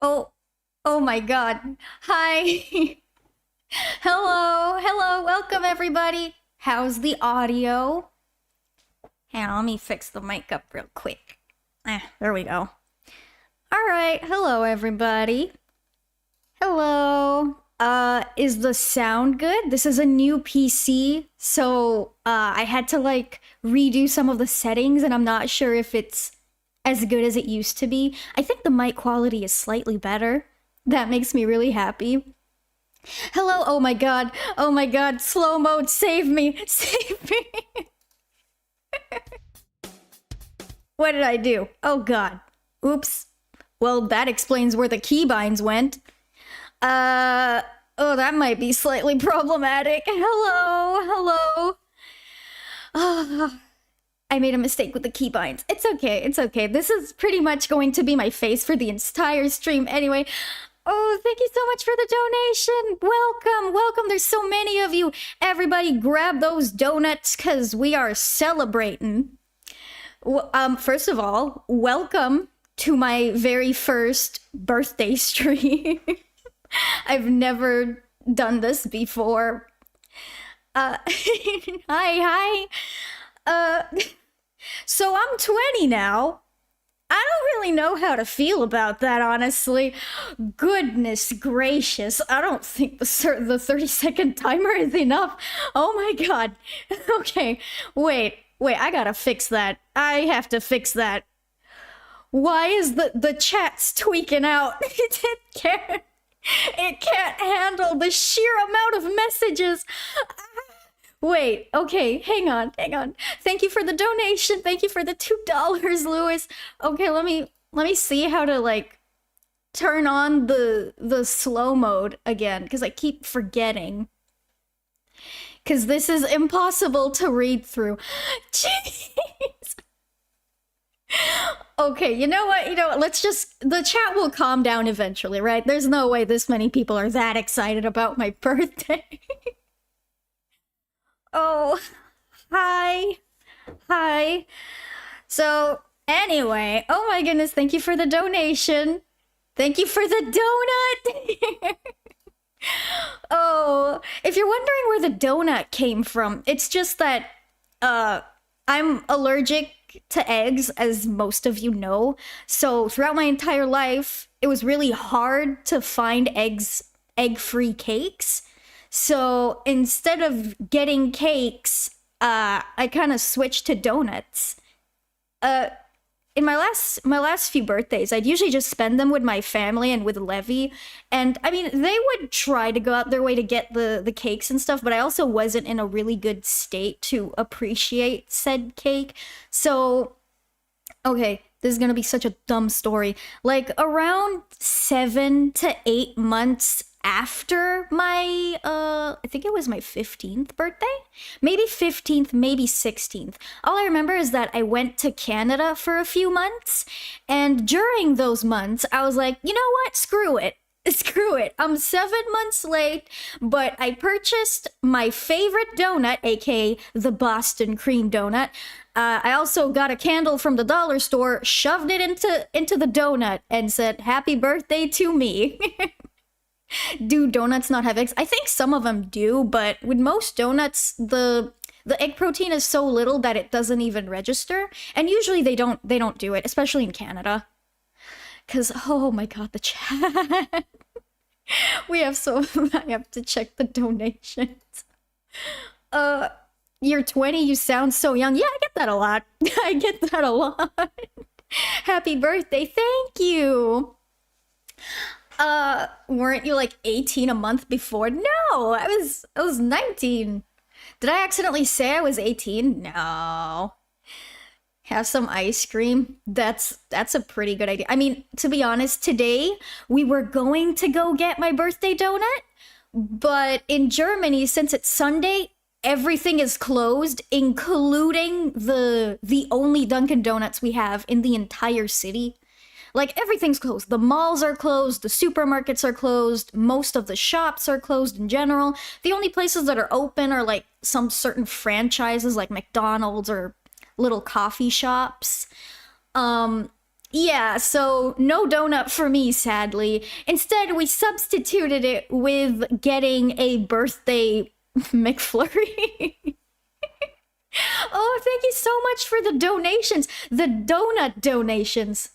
Oh, oh my God. Hi. Hello, welcome everybody. How's the audio? Hang on, let me fix the mic up real quick. There we go. All right, hello everybody. Hello. Is the sound good? This is a new PC, so I had to like redo some of the settings and I'm not sure if it's as good as it used to be. I think the mic quality is slightly better. That makes me really happy. Hello, oh my god, slow mode, save me, save me. What did I do? Oh god. Oops. Well, that explains where the keybinds went. Oh, that might be slightly problematic. Hello. Ah, I made a mistake with the keybinds. It's okay. This is pretty much going to be my face for the entire stream anyway. Oh, thank you so much for the donation. Welcome. There's so many of you. Everybody grab those donuts because we are celebrating. First of all, welcome to my very first birthday stream. I've never done this before. Hi. Uh, so I'm 20 now. I don't really know how to feel about that, honestly. Goodness gracious, I don't think the 30-second timer is enough. Oh my god. Okay, wait, I gotta fix that. I have to fix that. Why is the chat's tweaking out? It can't handle the sheer amount of messages. Wait, okay, hang on. Thank you for the donation. Thank you for the $2, Lewis. Okay, let me see how to like turn on the slow mode again because I keep forgetting. Cause this is impossible to read through. Jeez. Okay, you know what? Let's just the chat will calm down eventually, right? There's no way this many people are that excited about my birthday. Oh, hi. So, anyway, oh my goodness, thank you for the donation. Thank you for the donut. Oh, if you're wondering where the donut came from, it's just that I'm allergic to eggs, as most of you know. So, throughout my entire life, it was really hard to find egg-free cakes. So instead of getting cakes, I kind of switched to donuts. In my last few birthdays, I'd usually just spend them with my family and with Levy. And I mean, they would try to go out their way to get the cakes and stuff, but I also wasn't in a really good state to appreciate said cake. So, okay, this is gonna be such a dumb story. Like around 7 to 8 months after my I think it was my 15th birthday, maybe 15th, maybe 16th, all I remember is that I went to Canada for a few months, and during those months I was like, you know what, screw it. I'm 7 months late, but I purchased my favorite donut, aka the Boston cream donut. I also got a candle from the dollar store, shoved it into the donut, and said, "Happy birthday to me." Do donuts not have eggs? I think some of them do, but with most donuts, the egg protein is so little that it doesn't even register. And usually they don't do it, especially in Canada. Cause oh my god, the chat. We have so I have to check the donations. You're 20, you sound so young. Yeah, I get that a lot. I get that a lot. Happy birthday, thank you. Weren't you like 18 a month before? No, I was 19. Did I accidentally say I was 18? No. Have some ice cream. That's a pretty good idea. I mean, to be honest, today we were going to go get my birthday donut, but in Germany, since it's Sunday, everything is closed, including the only Dunkin' Donuts we have in the entire city. Like, everything's closed. The malls are closed, the supermarkets are closed, most of the shops are closed in general. The only places that are open are, like, some certain franchises, like McDonald's or little coffee shops. Yeah, so no donut for me, sadly. Instead, we substituted it with getting a birthday McFlurry. Oh, thank you so much for the donations. The donut donations.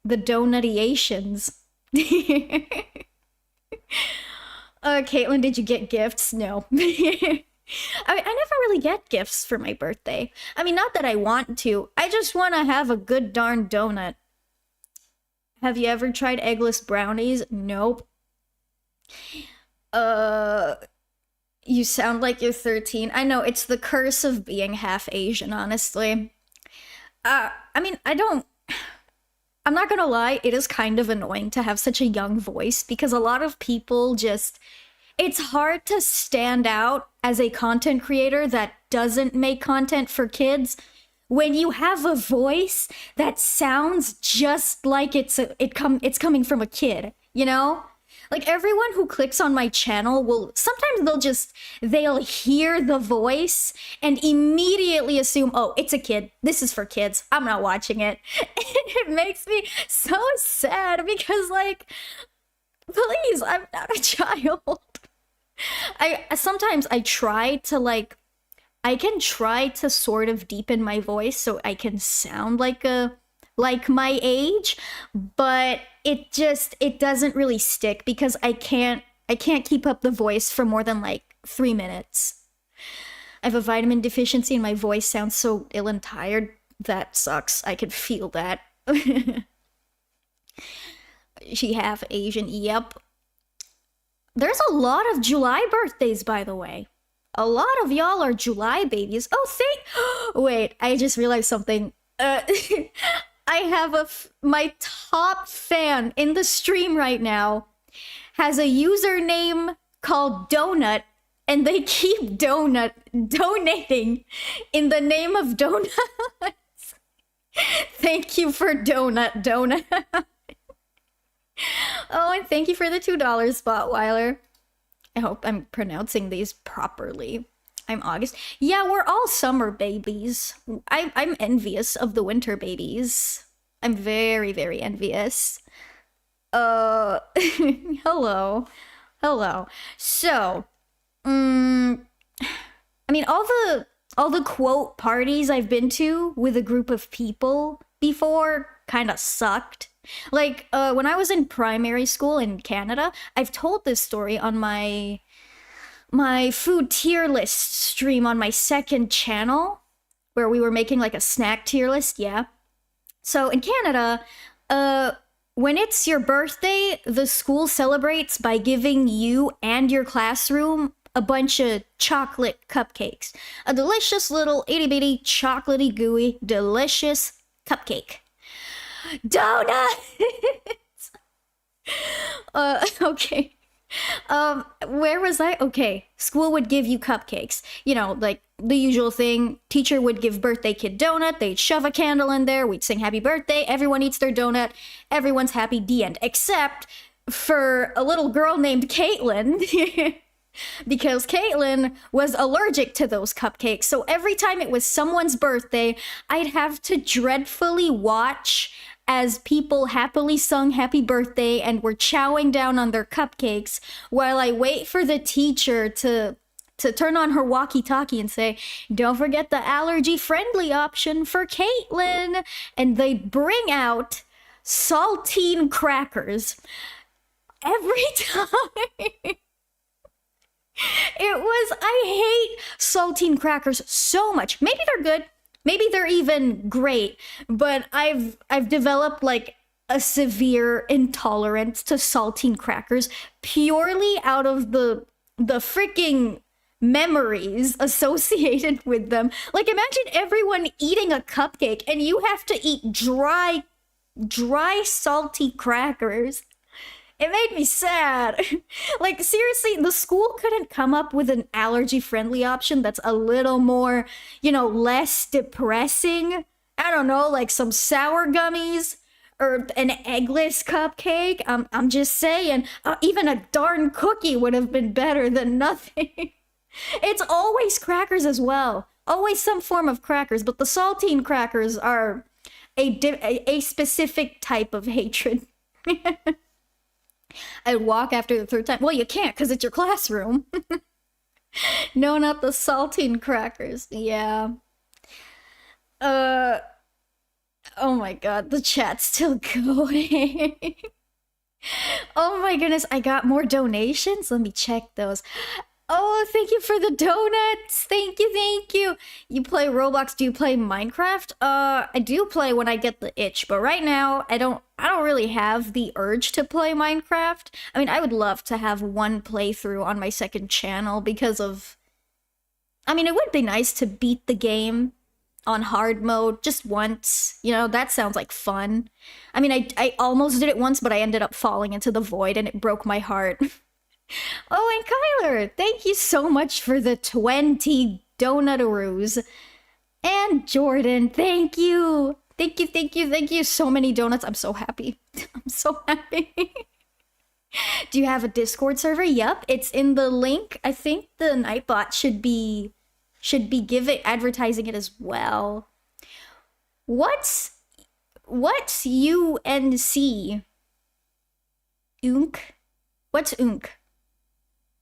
The donutiations. Kaitlyn, did you get gifts? No. I never really get gifts for my birthday. I mean, not that I want to. I just want to have a good darn donut. Have you ever tried eggless brownies? Nope. You sound like you're 13. I know, it's the curse of being half Asian, honestly. I mean, I'm not gonna lie, it is kind of annoying to have such a young voice because a lot of people just, it's hard to stand out as a content creator that doesn't make content for kids when you have a voice that sounds just like it's coming from a kid, you know? Like everyone who clicks on my channel will sometimes they'll hear the voice and immediately assume, oh, it's a kid. This is for kids. I'm not watching it. And it makes me so sad because like, please, I'm not a child. Sometimes I try to like, I can try to sort of deepen my voice so I can sound like my age, but it doesn't really stick because I can't keep up the voice for more than like 3 minutes. I have a vitamin deficiency and my voice sounds so ill and tired. That sucks. I can feel that. She half Asian. Yep. There's a lot of July birthdays, by the way. A lot of y'all are July babies. Oh, wait, I just realized something. I have my top fan in the stream right now has a username called Donut, and they keep donating in the name of donuts. Thank you for donut. Oh, and thank you for the $2 Spotweiler. I hope I'm pronouncing these properly. I'm August. Yeah, we're all summer babies. I'm envious of the winter babies. I'm very, very envious. Hello. So, I mean, all the quote parties I've been to with a group of people before kind of sucked. Like, when I was in primary school in Canada, I've told this story on my food tier list stream on my second channel, where we were making like a snack tier list, yeah. So in Canada, when it's your birthday, the school celebrates by giving you and your classroom a bunch of chocolate cupcakes. A delicious little itty-bitty, chocolatey, gooey, delicious cupcake. Donuts! Okay. Where was I? Okay, school would give you cupcakes. You know, like the usual thing. Teacher would give birthday kid donut. They'd shove a candle in there. We'd sing happy birthday. Everyone eats their donut. Everyone's happy. The end. Except for a little girl named Kaitlyn. Because Kaitlyn was allergic to those cupcakes. So every time it was someone's birthday, I'd have to dreadfully watch as people happily sung happy birthday and were chowing down on their cupcakes while I wait for the teacher to turn on her walkie-talkie and say, don't forget the allergy-friendly option for Kaitlyn. And they'd bring out saltine crackers every time. I hate saltine crackers so much. Maybe they're good. Maybe they're even great, but I've developed like a severe intolerance to saltine crackers purely out of the freaking memories associated with them. Like imagine everyone eating a cupcake and you have to eat dry salty crackers. It made me sad. Like, seriously, the school couldn't come up with an allergy-friendly option that's a little more, less depressing. I don't know, like some sour gummies or an eggless cupcake. I'm just saying, even a darn cookie would have been better than nothing. It's always crackers as well. Always some form of crackers, but the saltine crackers are a specific type of hatred. I'd walk after the third time. Well, you can't because it's your classroom. No, not the saltine crackers. Yeah. Oh my god, the chat's still going. Oh my goodness, I got more donations? Let me check those. Oh, thank you for the donuts. Thank you, thank you. You play Roblox, do you play Minecraft? I do play when I get the itch, but right now I don't really have the urge to play Minecraft. I mean, I would love to have one playthrough on my second channel because of I mean, it would be nice to beat the game on hard mode just once. You know, that sounds like fun. I mean, I almost did it once, but I ended up falling into the void and it broke my heart. Oh, and Kyler, thank you so much for the 20 donutaroos. And Jordan, thank you. Thank you, thank you, thank you. So many donuts. I'm so happy. I'm so happy. Do you have a Discord server? Yep, it's in the link. I think the Nightbot should be advertising it as well. What's UNC? Unk? What's Unk?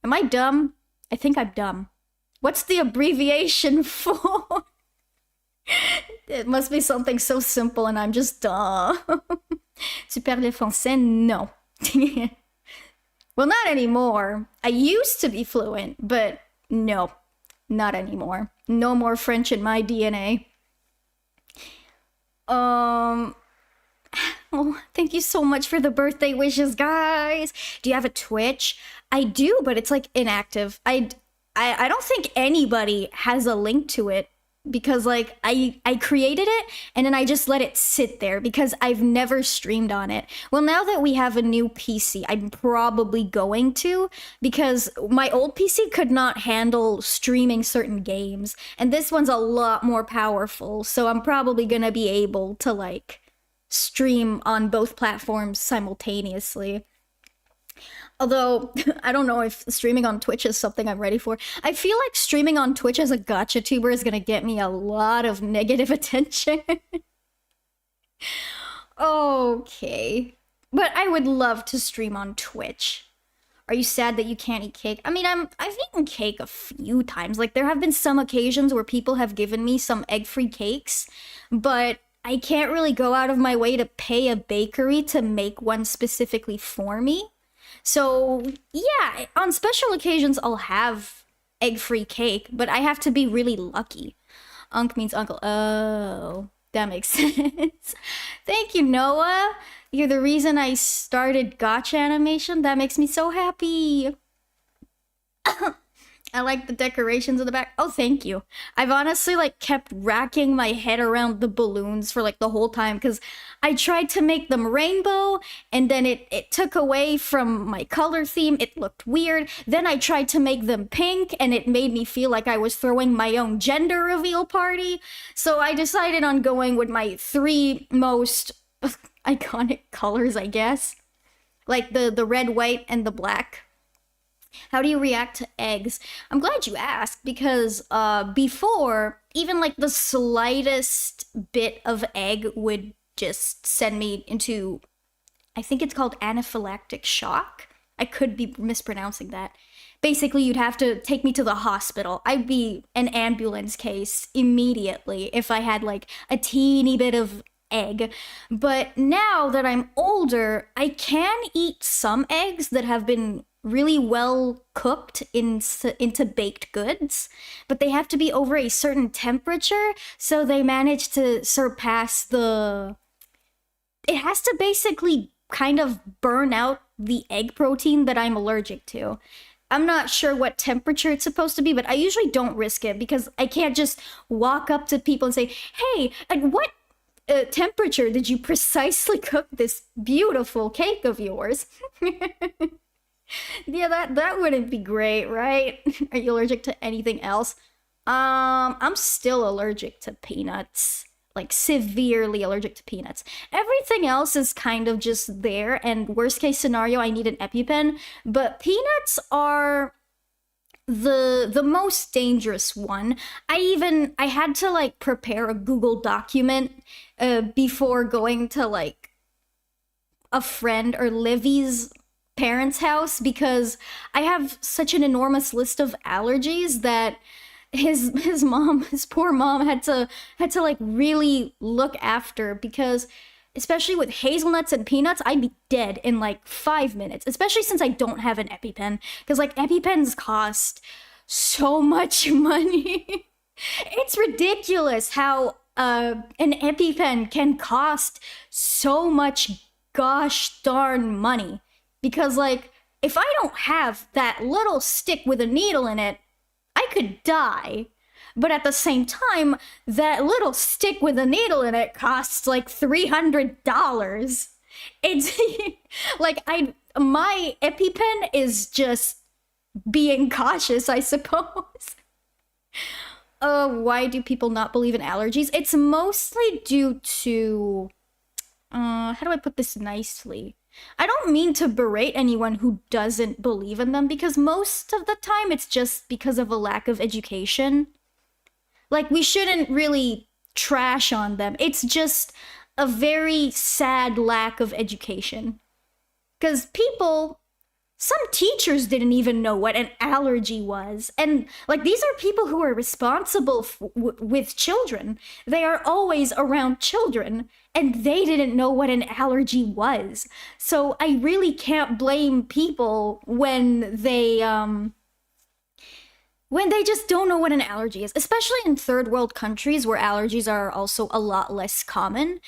Am I dumb? I think I'm dumb. What's the abbreviation for? It must be something so simple and I'm just dumb. Tu parles français? No. Well, not anymore. I used to be fluent, but no, not anymore. No more French in my DNA. Oh, thank you so much for the birthday wishes, guys. Do you have a Twitch? I do, but it's like inactive. I don't think anybody has a link to it because like I created it and then I just let it sit there because I've never streamed on it. Well, now that we have a new PC, I'm probably going to because my old PC could not handle streaming certain games and this one's a lot more powerful. So I'm probably going to be able to like stream on both platforms simultaneously. Although, I don't know if streaming on Twitch is something I'm ready for. I feel like streaming on Twitch as a GachaTuber is gonna get me a lot of negative attention. Okay. But I would love to stream on Twitch. Are you sad that you can't eat cake? I mean, I've eaten cake a few times. Like, there have been some occasions where people have given me some egg-free cakes, but I can't really go out of my way to pay a bakery to make one specifically for me. So, yeah, on special occasions, I'll have egg-free cake, but I have to be really lucky. Unc means uncle. Oh, that makes sense. Thank you, Noah. You're the reason I started gacha animation. That makes me so happy. I like the decorations in the back. Oh, thank you. I've honestly like kept racking my head around the balloons for like the whole time because I tried to make them rainbow and then it took away from my color theme. It looked weird. Then I tried to make them pink and it made me feel like I was throwing my own gender reveal party. So I decided on going with my 3 most iconic colors, I guess. Like the red, white, and the black. How do you react to eggs? I'm glad you asked because before, even like the slightest bit of egg would just send me into, I think it's called anaphylactic shock. I could be mispronouncing that. Basically, you'd have to take me to the hospital. I'd be an ambulance case immediately if I had like a teeny bit of egg. But now that I'm older, I can eat some eggs that have been really well cooked into baked goods, but they have to be over a certain temperature, so they manage to surpass the... It has to basically kind of burn out the egg protein that I'm allergic to. I'm not sure what temperature it's supposed to be, but I usually don't risk it because I can't just walk up to people and say, hey, at what temperature did you precisely cook this beautiful cake of yours? Yeah, that wouldn't be great, right? Are you allergic to anything else? I'm still allergic to peanuts. Like, severely allergic to peanuts. Everything else is kind of just there, and worst case scenario, I need an EpiPen. But peanuts are the most dangerous one. I had to like prepare a Google document before going to like a friend or Livy's parents' house, because I have such an enormous list of allergies that his poor mom had to like really look after, because especially with hazelnuts and peanuts, I'd be dead in like 5 minutes, especially since I don't have an EpiPen, because like EpiPens cost so much money. It's ridiculous how an EpiPen can cost so much gosh darn money, because like if I don't have that little stick with a needle in it, I could die. But at the same time, that little stick with a needle in it costs like $300. It's like my EpiPen is just being cautious, I suppose. Why do people not believe in allergies? It's mostly due to how do I put this nicely? I don't mean to berate anyone who doesn't believe in them, because most of the time it's just because of a lack of education. Like, we shouldn't really trash on them. It's just a very sad lack of education. Because some teachers didn't even know what an allergy was. And, like, these are people who are responsible with children. They are always around children, and they didn't know what an allergy was. So I really can't blame people when they just don't know what an allergy is, especially in third world countries where allergies are also a lot less common,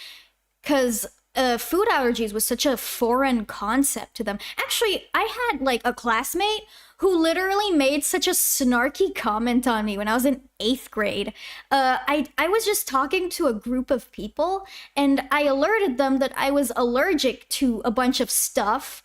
because food allergies was such a foreign concept to them. Actually, I had like a classmate who literally made such a snarky comment on me when I was in 8th grade. I was just talking to a group of people, and I alerted them that I was allergic to a bunch of stuff,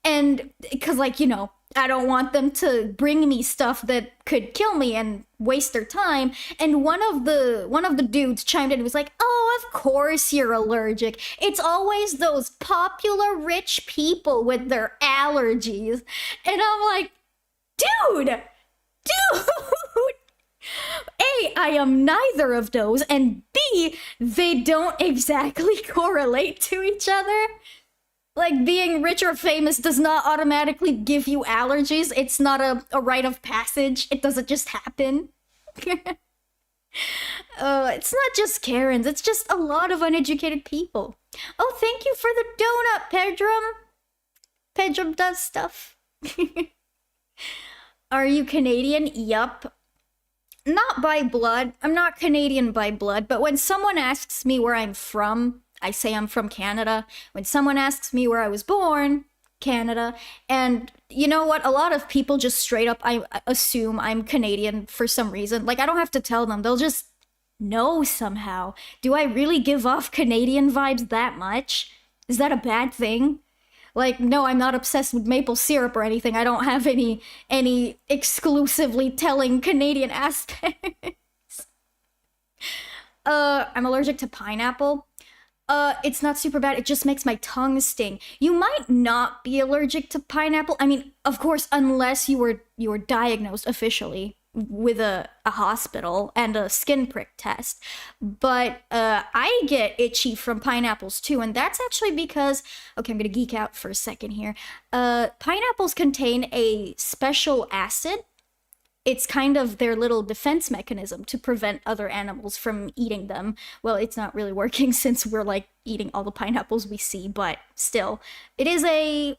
and because, like, you know, I don't want them to bring me stuff that could kill me and waste their time. And one of the dudes chimed in and was like, "Oh, of course you're allergic. It's always those popular rich people with their allergies." And I'm like, dude, A, I am neither of those, and B, they don't exactly correlate to each other. Like, being rich or famous does not automatically give you allergies. It's not a rite of passage. It doesn't just happen. It's not just Karens. It's just a lot of uneducated people. Oh, thank you for the donut, Pedram. Pedram does stuff. Are you Canadian? Yup. Not by blood. I'm not Canadian by blood, but when someone asks me where I'm from, I say I'm from Canada. When someone asks me where I was born, Canada. And you know what? A lot of people just straight up I assume I'm Canadian for some reason. Like, I don't have to tell them. They'll just know somehow. Do I really give off Canadian vibes that much? Is that a bad thing? Like, no, I'm not obsessed with maple syrup or anything. I don't have any exclusively telling Canadian aspects. I'm allergic to pineapple. It's not super bad. It just makes my tongue sting. You might not be allergic to pineapple. I mean, of course, unless you were diagnosed officially with a hospital and a skin prick test. But I get itchy from pineapples too, and that's actually because, okay, I'm gonna geek out for a second here. Pineapples contain a special acid. It's kind of their little defense mechanism to prevent other animals from eating them. Well, it's not really working since we're like eating all the pineapples we see, but still. It is a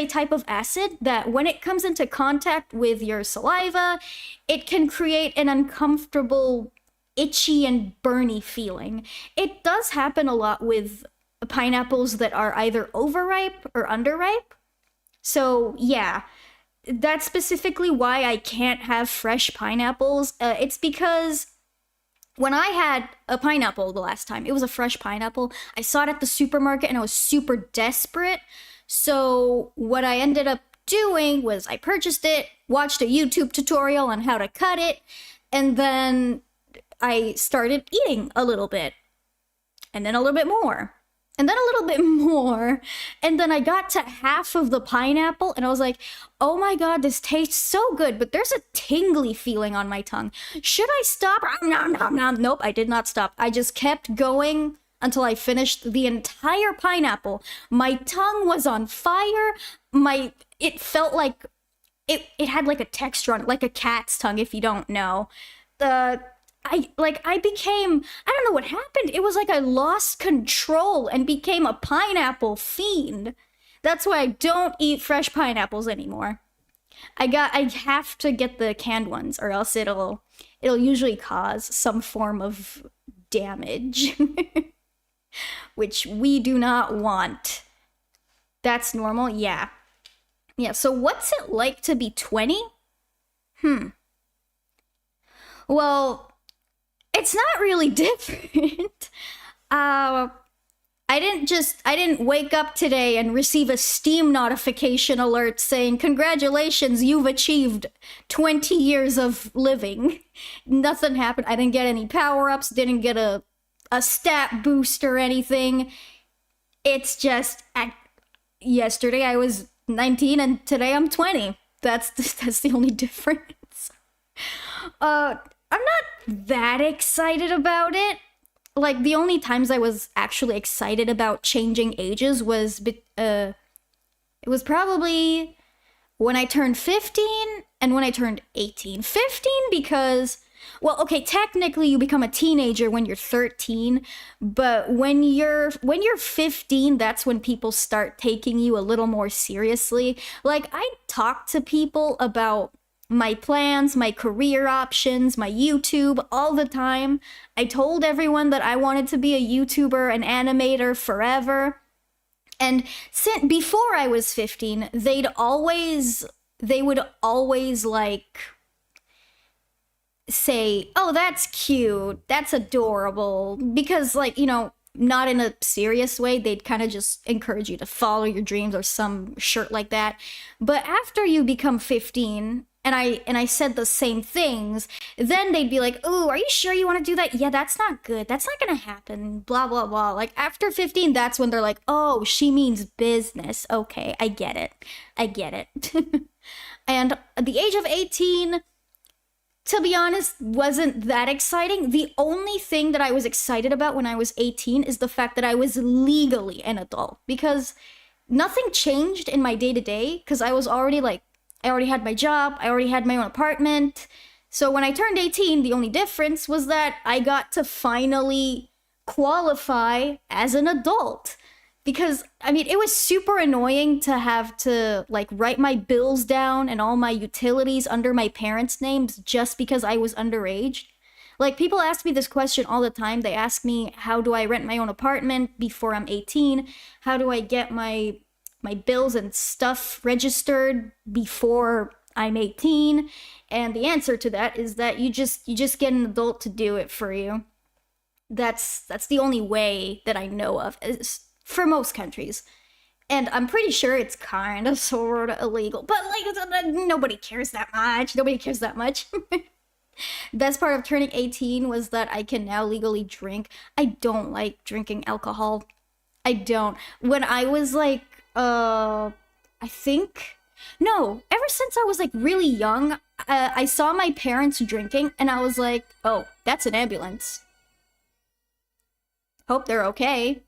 type of acid that when it comes into contact with your saliva, it can create an uncomfortable, itchy and burny feeling. It does happen a lot with pineapples that are either overripe or underripe. So, yeah. That's specifically why I can't have fresh pineapples. It's because when I had a pineapple the last time, it was a fresh pineapple. I saw it at the supermarket and I was super desperate. So what I ended up doing was I purchased it, watched a YouTube tutorial on how to cut it, and then I started eating a little bit. And then a little bit more. and then a little bit more. And then I got to half of the pineapple and I was like, oh my god, this tastes so good, but there's a tingly feeling on my tongue. Should I stop? Nom, nom, nom. Nope, I did not stop. I just kept going until I finished the entire pineapple. My tongue was on fire. It felt like it had like a texture on it, like a cat's tongue, if you don't know. The I became, I don't know what happened. It was like I lost control and became a pineapple fiend. That's why I don't eat fresh pineapples anymore. I have to get the canned ones or else it'll usually cause some form of damage, which we do not want. That's normal. Yeah. Yeah, so what's it like to be 20? Well, it's not really different. I didn't wake up today and receive a Steam notification alert saying, congratulations, you've achieved 20 years of living. Nothing happened. I didn't get any power-ups, didn't get a stat boost or anything. It's just, yesterday I was 19 and today I'm 20. That's the only difference. I'm not that excited about it. Like, the only times I was actually excited about changing ages was, it was probably when I turned 15 and when I turned 18. 15 because, well, okay, technically you become a teenager when you're 13, but when you're 15, that's when people start taking you a little more seriously. Like, I talk to people about my plans, my career options, my YouTube all the time. I told everyone that I wanted to be a YouTuber, an animator forever. And before I was 15, they would always like say, oh, that's cute, that's adorable, because, like, you know, not in a serious way. They'd kind of just encourage you to follow your dreams or some shirt like that. But after you become 15, and I said the same things, then they'd be like, ooh, are you sure you want to do that? Yeah, that's not good. That's not gonna happen. Blah, blah, blah. Like, after 15, that's when they're like, oh, she means business. Okay, I get it. I get it. And at the age of 18, to be honest, wasn't that exciting. The only thing that I was excited about when I was 18 is the fact that I was legally an adult. Because nothing changed in my day-to-day, because I already had my job, I already had my own apartment. So when I turned 18, the only difference was that I got to finally qualify as an adult. Because, I mean, it was super annoying to have to, like, write my bills down and all my utilities under my parents' names just because I was underage. Like, people ask me this question all the time. They ask me, how do I rent my own apartment before I'm 18? How do I get my bills and stuff registered before I'm 18? And the answer to that is that you just get an adult to do it for you. That's the only way that I know of, for most countries. And I'm pretty sure it's kind of sort of illegal, but like, nobody cares that much. Nobody cares that much. Best part of turning 18 was that I can now legally drink. I don't like drinking alcohol. I don't. When I was like, I think, no, ever since I was like really young, I saw my parents drinking and I was like, oh, that's an ambulance. Hope they're okay.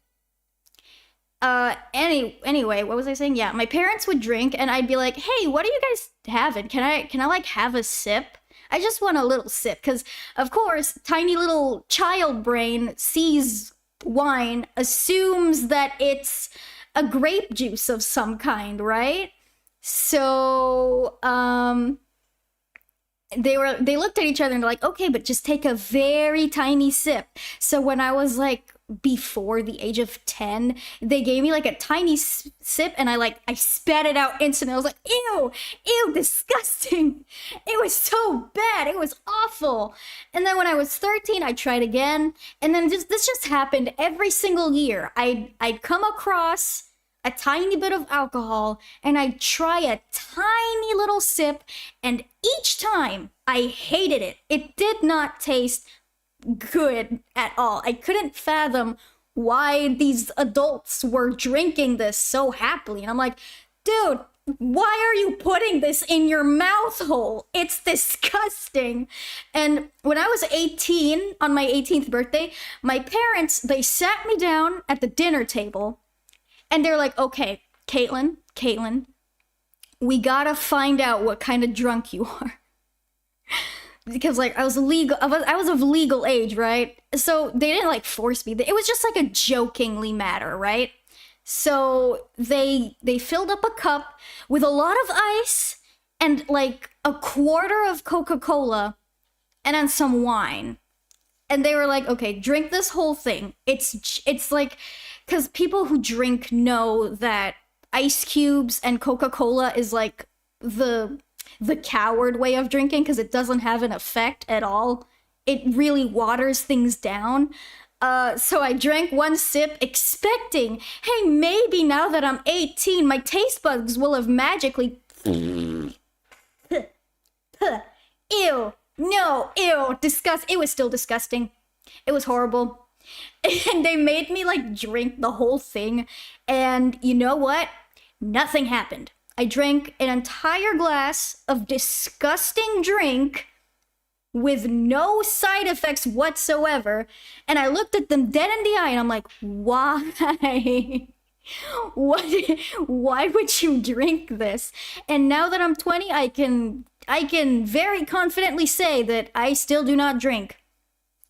Anyway, what was I saying? Yeah, my parents would drink and I'd be like, hey, what are you guys having? Can I like have a sip? I just want a little sip, because of course, tiny little child brain sees wine, assumes that it's a grape juice of some kind, right? So, they looked at each other and they're like, okay, but just take a very tiny sip. So when I was like before the age of 10, they gave me like a tiny sip and I spat it out instantly. I was like, ew, disgusting. It was so bad. It was awful. And then when I was 13, I tried again. And then this just happened every single year. I'd come across a tiny bit of alcohol and I'd try a tiny little sip, and each time I hated it. It did not taste good at all. I couldn't fathom why these adults were drinking this so happily. And I'm like, dude, why are you putting this in your mouth hole? It's disgusting. And when I was 18, on my 18th birthday, my parents, they sat me down at the dinner table and they're like, okay, Kaitlyn, we gotta find out what kind of drunk you are. Because like I was of legal age, right? So they didn't like force me. It was just like a jokingly matter, right? So they filled up a cup with a lot of ice and like a quarter of Coca-Cola and then some wine. And they were like, okay, drink this whole thing. It's like, because people who drink know that ice cubes and Coca-Cola is like the coward way of drinking because it doesn't have an effect at all. It really waters things down. So I drank one sip expecting, hey, maybe now that I'm 18, my taste buds will have magically... Ew. No, ew. Disgust. It was still disgusting. It was horrible. And they made me like drink the whole thing. And you know what? Nothing happened. I drank an entire glass of disgusting drink with no side effects whatsoever. And I looked at them dead in the eye and I'm like, why? Why would you drink this? And now that I'm 20, I can very confidently say that I still do not drink.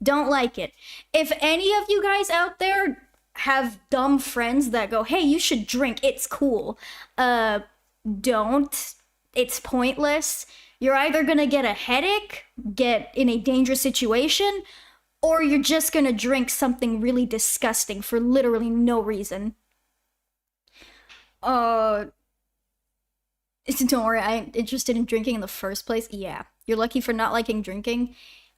Don't like it. If any of you guys out there have dumb friends that go, hey, you should drink, it's cool. Don't. It's pointless. You're either gonna get a headache, get in a dangerous situation, or you're just gonna drink something really disgusting for literally no reason. Don't worry, I'm interested in drinking in the first place. Yeah, you're lucky for not liking drinking.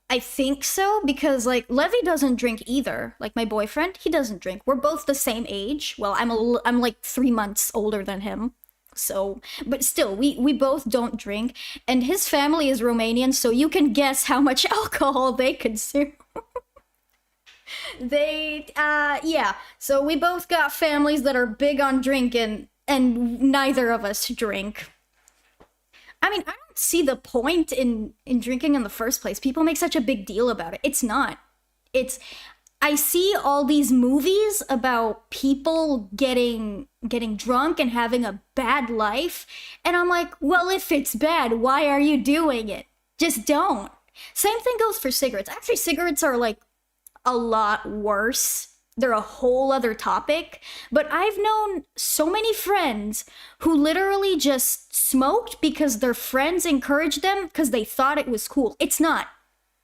I think so, because like Levi doesn't drink either. Like my boyfriend, he doesn't drink. We're both the same age. Well, I'm like 3 months older than him. So, but still, we both don't drink, and his family is Romanian, so you can guess how much alcohol they consume. Yeah, so we both got families that are big on drinking, and neither of us drink. I mean, I don't see the point in drinking in the first place. People make such a big deal about it. It's not. I see all these movies about people getting drunk and having a bad life, and I'm like, well, if it's bad, why are you doing it? Just don't. Same thing goes for cigarettes. Actually, cigarettes are like a lot worse. They're a whole other topic, but I've known so many friends who literally just smoked because their friends encouraged them because they thought it was cool. It's not.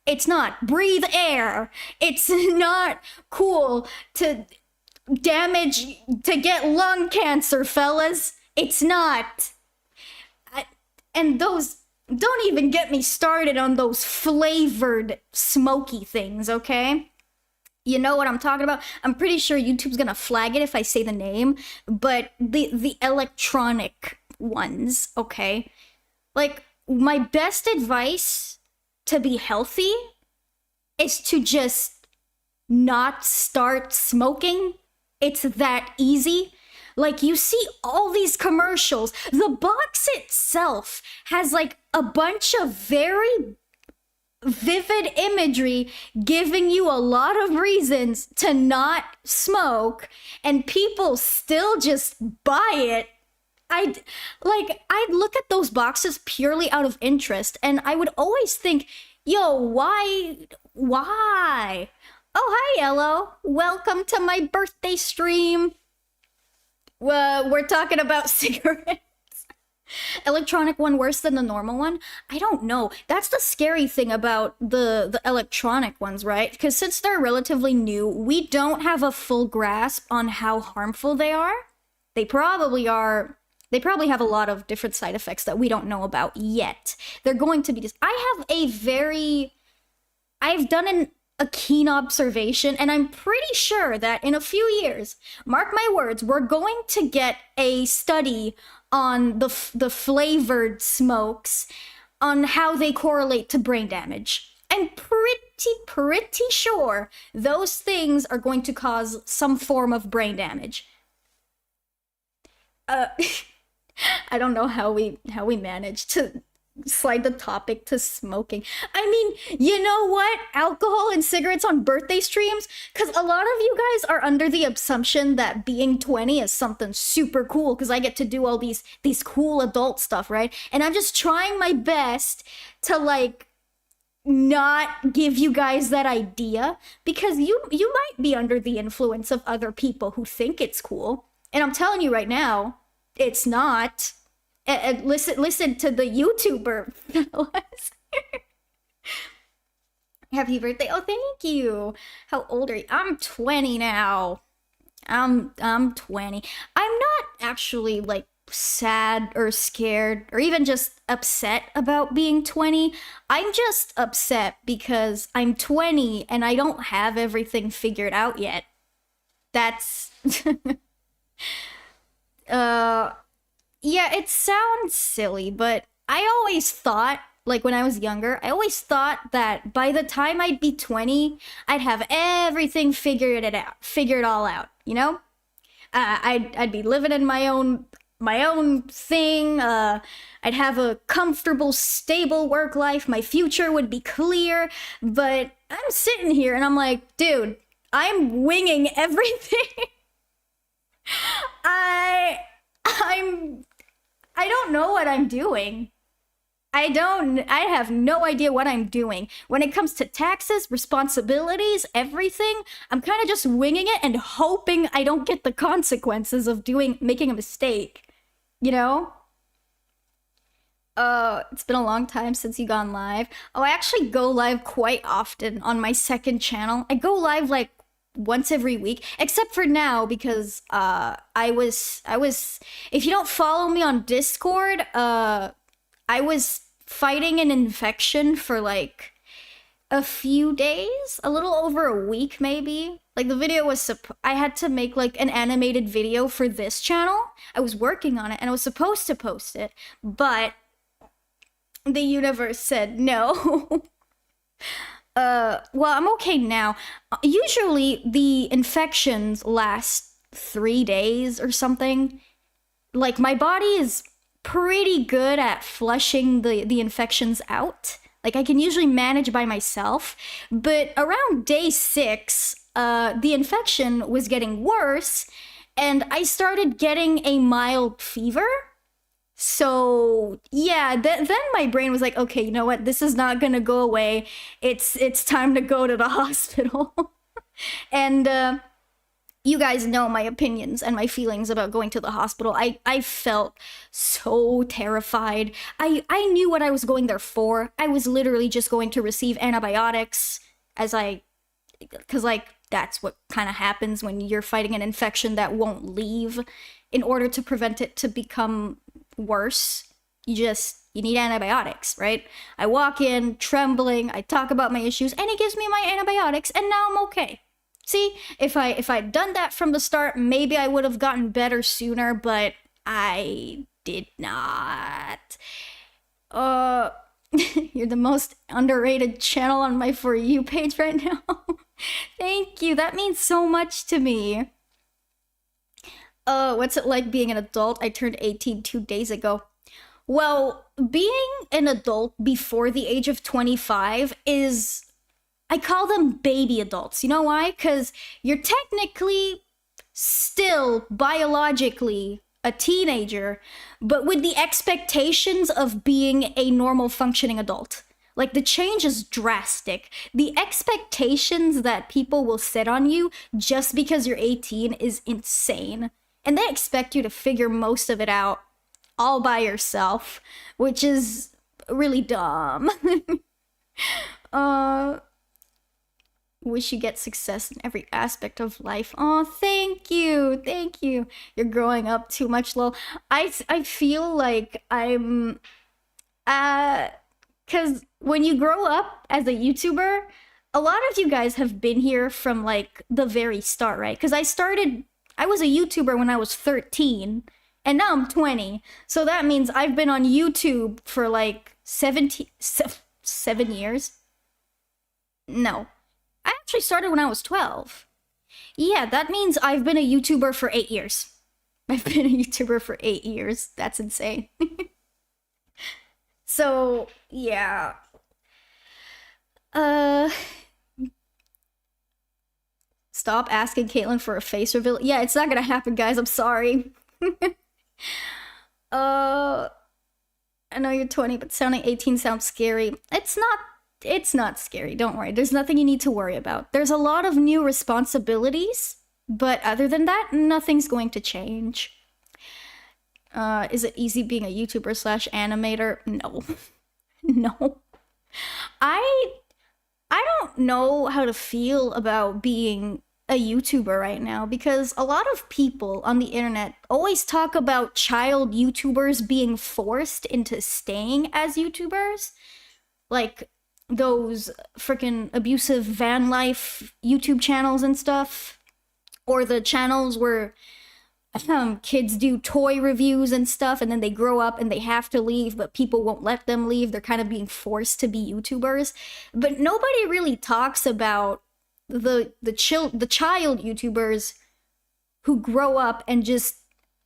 It's not. Breathe air. It's not cool to get lung cancer, fellas. It's not. And those, don't even get me started on those flavored smoky things, okay? You know what I'm talking about? I'm pretty sure YouTube's gonna flag it if I say the name, but the electronic ones, okay? Like, my best advice to be healthy is to just not start smoking. It's that easy. Like, you see all these commercials. The box itself has like a bunch of very vivid imagery giving you a lot of reasons to not smoke, and people still just buy it. I'd look at those boxes purely out of interest, and I would always think, yo, why? Oh, hi, Yellow. Welcome to my birthday stream. We're talking about cigarettes. Electronic one worse than the normal one? I don't know. That's the scary thing about the electronic ones, right? Because since they're relatively new, we don't have a full grasp on how harmful they are. They probably are. They probably have a lot of different side effects that we don't know about yet. They're going to be I've done a keen observation, and I'm pretty sure that in a few years, mark my words, we're going to get a study on the flavored smokes, on how they correlate to brain damage. I'm pretty sure those things are going to cause some form of brain damage. Uh, I don't know how we managed to slide the topic to smoking. I mean, you know what? Alcohol and cigarettes on birthday streams? Because a lot of you guys are under the assumption that being 20 is something super cool because I get to do all these cool adult stuff, right? And I'm just trying my best to, like, not give you guys that idea because you might be under the influence of other people who think it's cool. And I'm telling you right now, it's not. And listen to the YouTuber. Happy birthday. Oh, thank you. How old are you? I'm 20 now. I'm 20. I'm not actually like sad or scared or even just upset about being 20. I'm just upset because I'm 20 and I don't have everything figured out yet. That's yeah, it sounds silly, but I always thought, like when I was younger, I always thought that by the time I'd be 20, I'd have everything figured all out, you know? I'd be living in my own thing. I'd have a comfortable, stable work life. My future would be clear. But I'm sitting here and I'm like, dude, I'm winging everything. I don't know what I'm doing. I have no idea what I'm doing. When it comes to taxes, responsibilities, everything, I'm kind of just winging it and hoping I don't get the consequences of making a mistake. You know? It's been a long time since you gone live. Oh, I actually go live quite often on my second channel. I go live like once every week, except for now because I was if you don't follow me on Discord, I was fighting an infection for like a few days, a little over a week maybe. Like the video was I had to make like an animated video for this channel. I was working on it and I was supposed to post it, but the universe said no. Well, I'm okay now. Usually the infections last 3 days or something. Like my body is pretty good at flushing the infections out. Like I can usually manage by myself, but around day 6, the infection was getting worse and I started getting a mild fever. So yeah, then my brain was like, okay, you know what? This is not gonna go away. It's time to go to the hospital. And you guys know my opinions and my feelings about going to the hospital. I felt so terrified. I knew what I was going there for. I was literally just going to receive antibiotics because like that's what kind of happens when you're fighting an infection that won't leave. In order to prevent it to become worse, you need antibiotics, right? I walk in trembling, I talk about my issues, and he gives me my antibiotics, and now I'm okay. See, if I'd done that from the start, maybe I would have gotten better sooner, but I did not. You're the most underrated channel on my For You page right now. Thank you, that means so much to me. What's it like being an adult? I turned 18 2 days ago. Well, being an adult before the age of 25 is... I call them baby adults. You know why? Because you're technically still biologically a teenager, but with the expectations of being a normal functioning adult. Like, the change is drastic. The expectations that people will set on you just because you're 18 is insane. And they expect you to figure most of it out all by yourself, which is really dumb. Wish you get success in every aspect of life. Oh, thank you. Thank you. You're growing up too much, lol. I feel like I'm... Because when you grow up as a YouTuber, a lot of you guys have been here from, like, the very start, right? Because I was a YouTuber when I was 13, and now I'm 20. So that means I've been on YouTube for like 7 years. No. I actually started when I was 12. Yeah, that means I've been a YouTuber for 8 years. I've been a YouTuber for 8 years. That's insane. So, yeah. Uh, Stop asking Kaitlyn for a face reveal. Yeah, it's not gonna happen, guys. I'm sorry. uh, I know you're 20, but sounding 18 sounds scary. It's not scary. Don't worry. There's nothing you need to worry about. There's a lot of new responsibilities, but other than that, nothing's going to change. Is it easy being a YouTuber slash animator? No. No. I I don't know how to feel about being a YouTuber right now because a lot of people on the internet always talk about child YouTubers being forced into staying as YouTubers. Like those freaking abusive van life YouTube channels and stuff. Or the channels where kids do toy reviews and stuff and then they grow up and they have to leave but people won't let them leave. They're kind of being forced to be YouTubers, but nobody really talks about the child YouTubers who grow up and just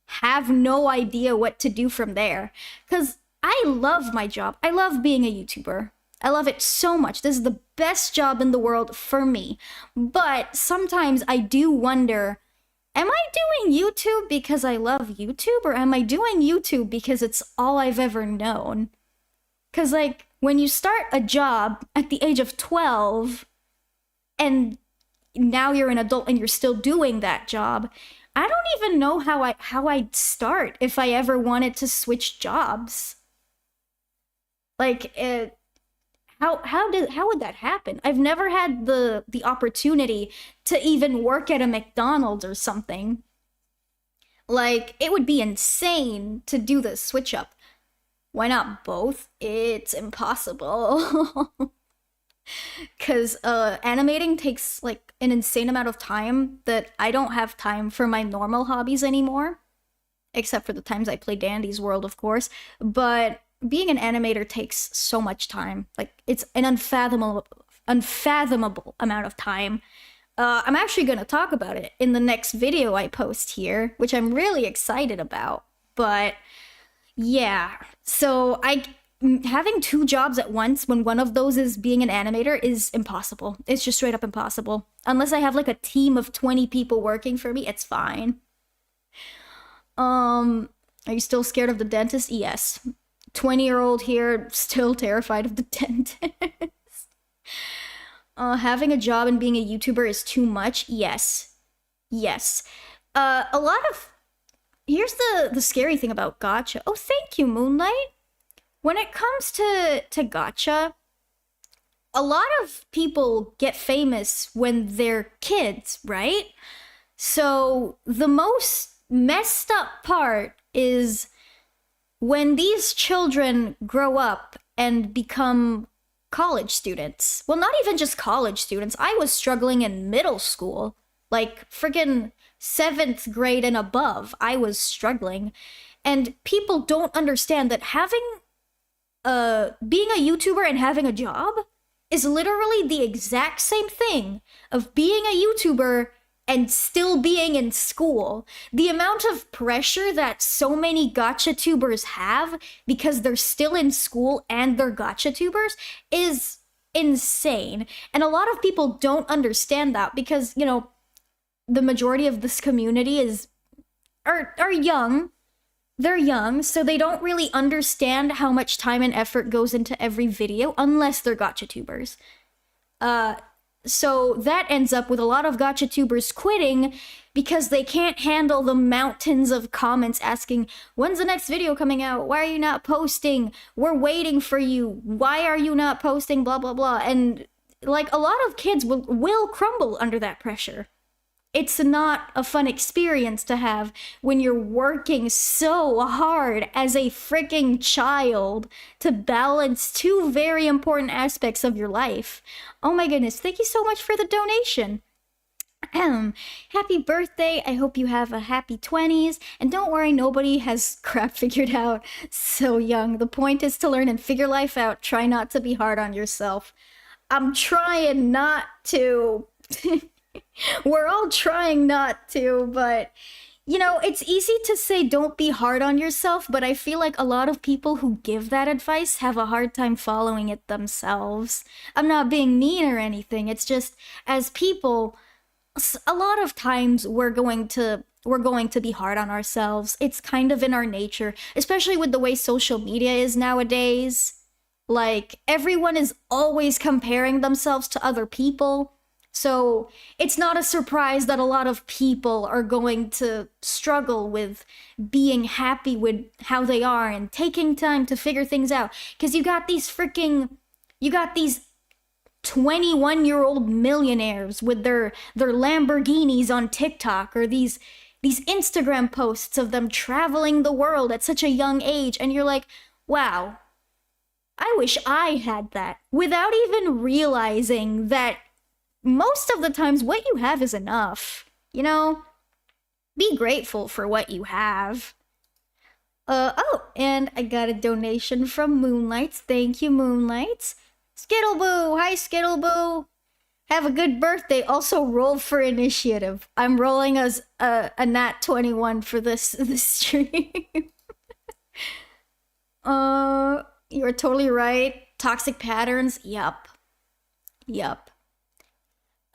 have no idea what to do from there. Because I love my job. I love being a YouTuber. I love it so much. This is the best job in the world for me. But sometimes I do wonder, am I doing YouTube because I love YouTube, or am I doing YouTube because it's all I've ever known? Because, like, when you start a job at the age of 12 and now you're an adult and you're still doing that job, I don't even know how I'd start if I ever wanted to switch jobs. Like, how would that happen? I've never had the opportunity to even work at a McDonald's or something. Like, it would be insane to do the switch up. Why not both? It's impossible. Cause animating takes like an insane amount of time that I don't have time for my normal hobbies anymore. Except for the times I play Dandy's World, of course. But being an animator takes so much time. Like, it's an unfathomable amount of time. I'm actually going to talk about it in the next video I post here, which I'm really excited about. But yeah, so having two jobs at once when one of those is being an animator is impossible. It's just straight up impossible. Unless I have like a team of 20 people working for me, it's fine. Are you still scared of the dentist? Yes. 20-year-old here, still terrified of the dentist. Having a job and being a YouTuber is too much? Yes. Yes. A lot of... Here's the scary thing about Gacha. Oh, thank you, Moonlight. When it comes to Gacha, a lot of people get famous when they're kids, right? So the most messed up part is when these children grow up and become college students. Well, not even just college students. I was struggling in middle school, like friggin' 7th grade and above. I was struggling. And people don't understand that being a YouTuber and having a job is literally the exact same thing of being a YouTuber and still being in school. The amount of pressure that so many GachaTubers have because they're still in school and they're GachaTubers is insane. And a lot of people don't understand that because, you know, the majority of this community are young. They're young, so they don't really understand how much time and effort goes into every video unless they're GachaTubers. So that ends up with a lot of GachaTubers quitting because they can't handle the mountains of comments asking, when's the next video coming out? Why are you not posting? We're waiting for you. Why are you not posting? Blah, blah, blah. And like a lot of kids will crumble under that pressure. It's not a fun experience to have when you're working so hard as a freaking child to balance two very important aspects of your life. Oh my goodness, thank you so much for the donation. Happy birthday. I hope you have a happy 20s. And don't worry, nobody has crap figured out so young. The point is to learn and figure life out. Try not to be hard on yourself. I'm trying not to. We're all trying not to, but you know, it's easy to say don't be hard on yourself, but I feel like a lot of people who give that advice have a hard time following it themselves. I'm not being mean or anything. It's just as people, a lot of times we're going to be hard on ourselves. It's kind of in our nature, especially with the way social media is nowadays. Like everyone is always comparing themselves to other people. So it's not a surprise that a lot of people are going to struggle with being happy with how they are and taking time to figure things out. Because you got these 21-year-old millionaires with their Lamborghinis on TikTok, or these Instagram posts of them traveling the world at such a young age, and you're like, wow, I wish I had that, without even realizing that most of the times what you have is enough. You know? Be grateful for what you have. Oh, and I got a donation from Moonlights. Thank you, Moonlights. Skittleboo! Hi, Skittleboo! Have a good birthday. Also, roll for initiative. I'm rolling as a nat 21 for this stream. You're totally right. Toxic patterns. Yup.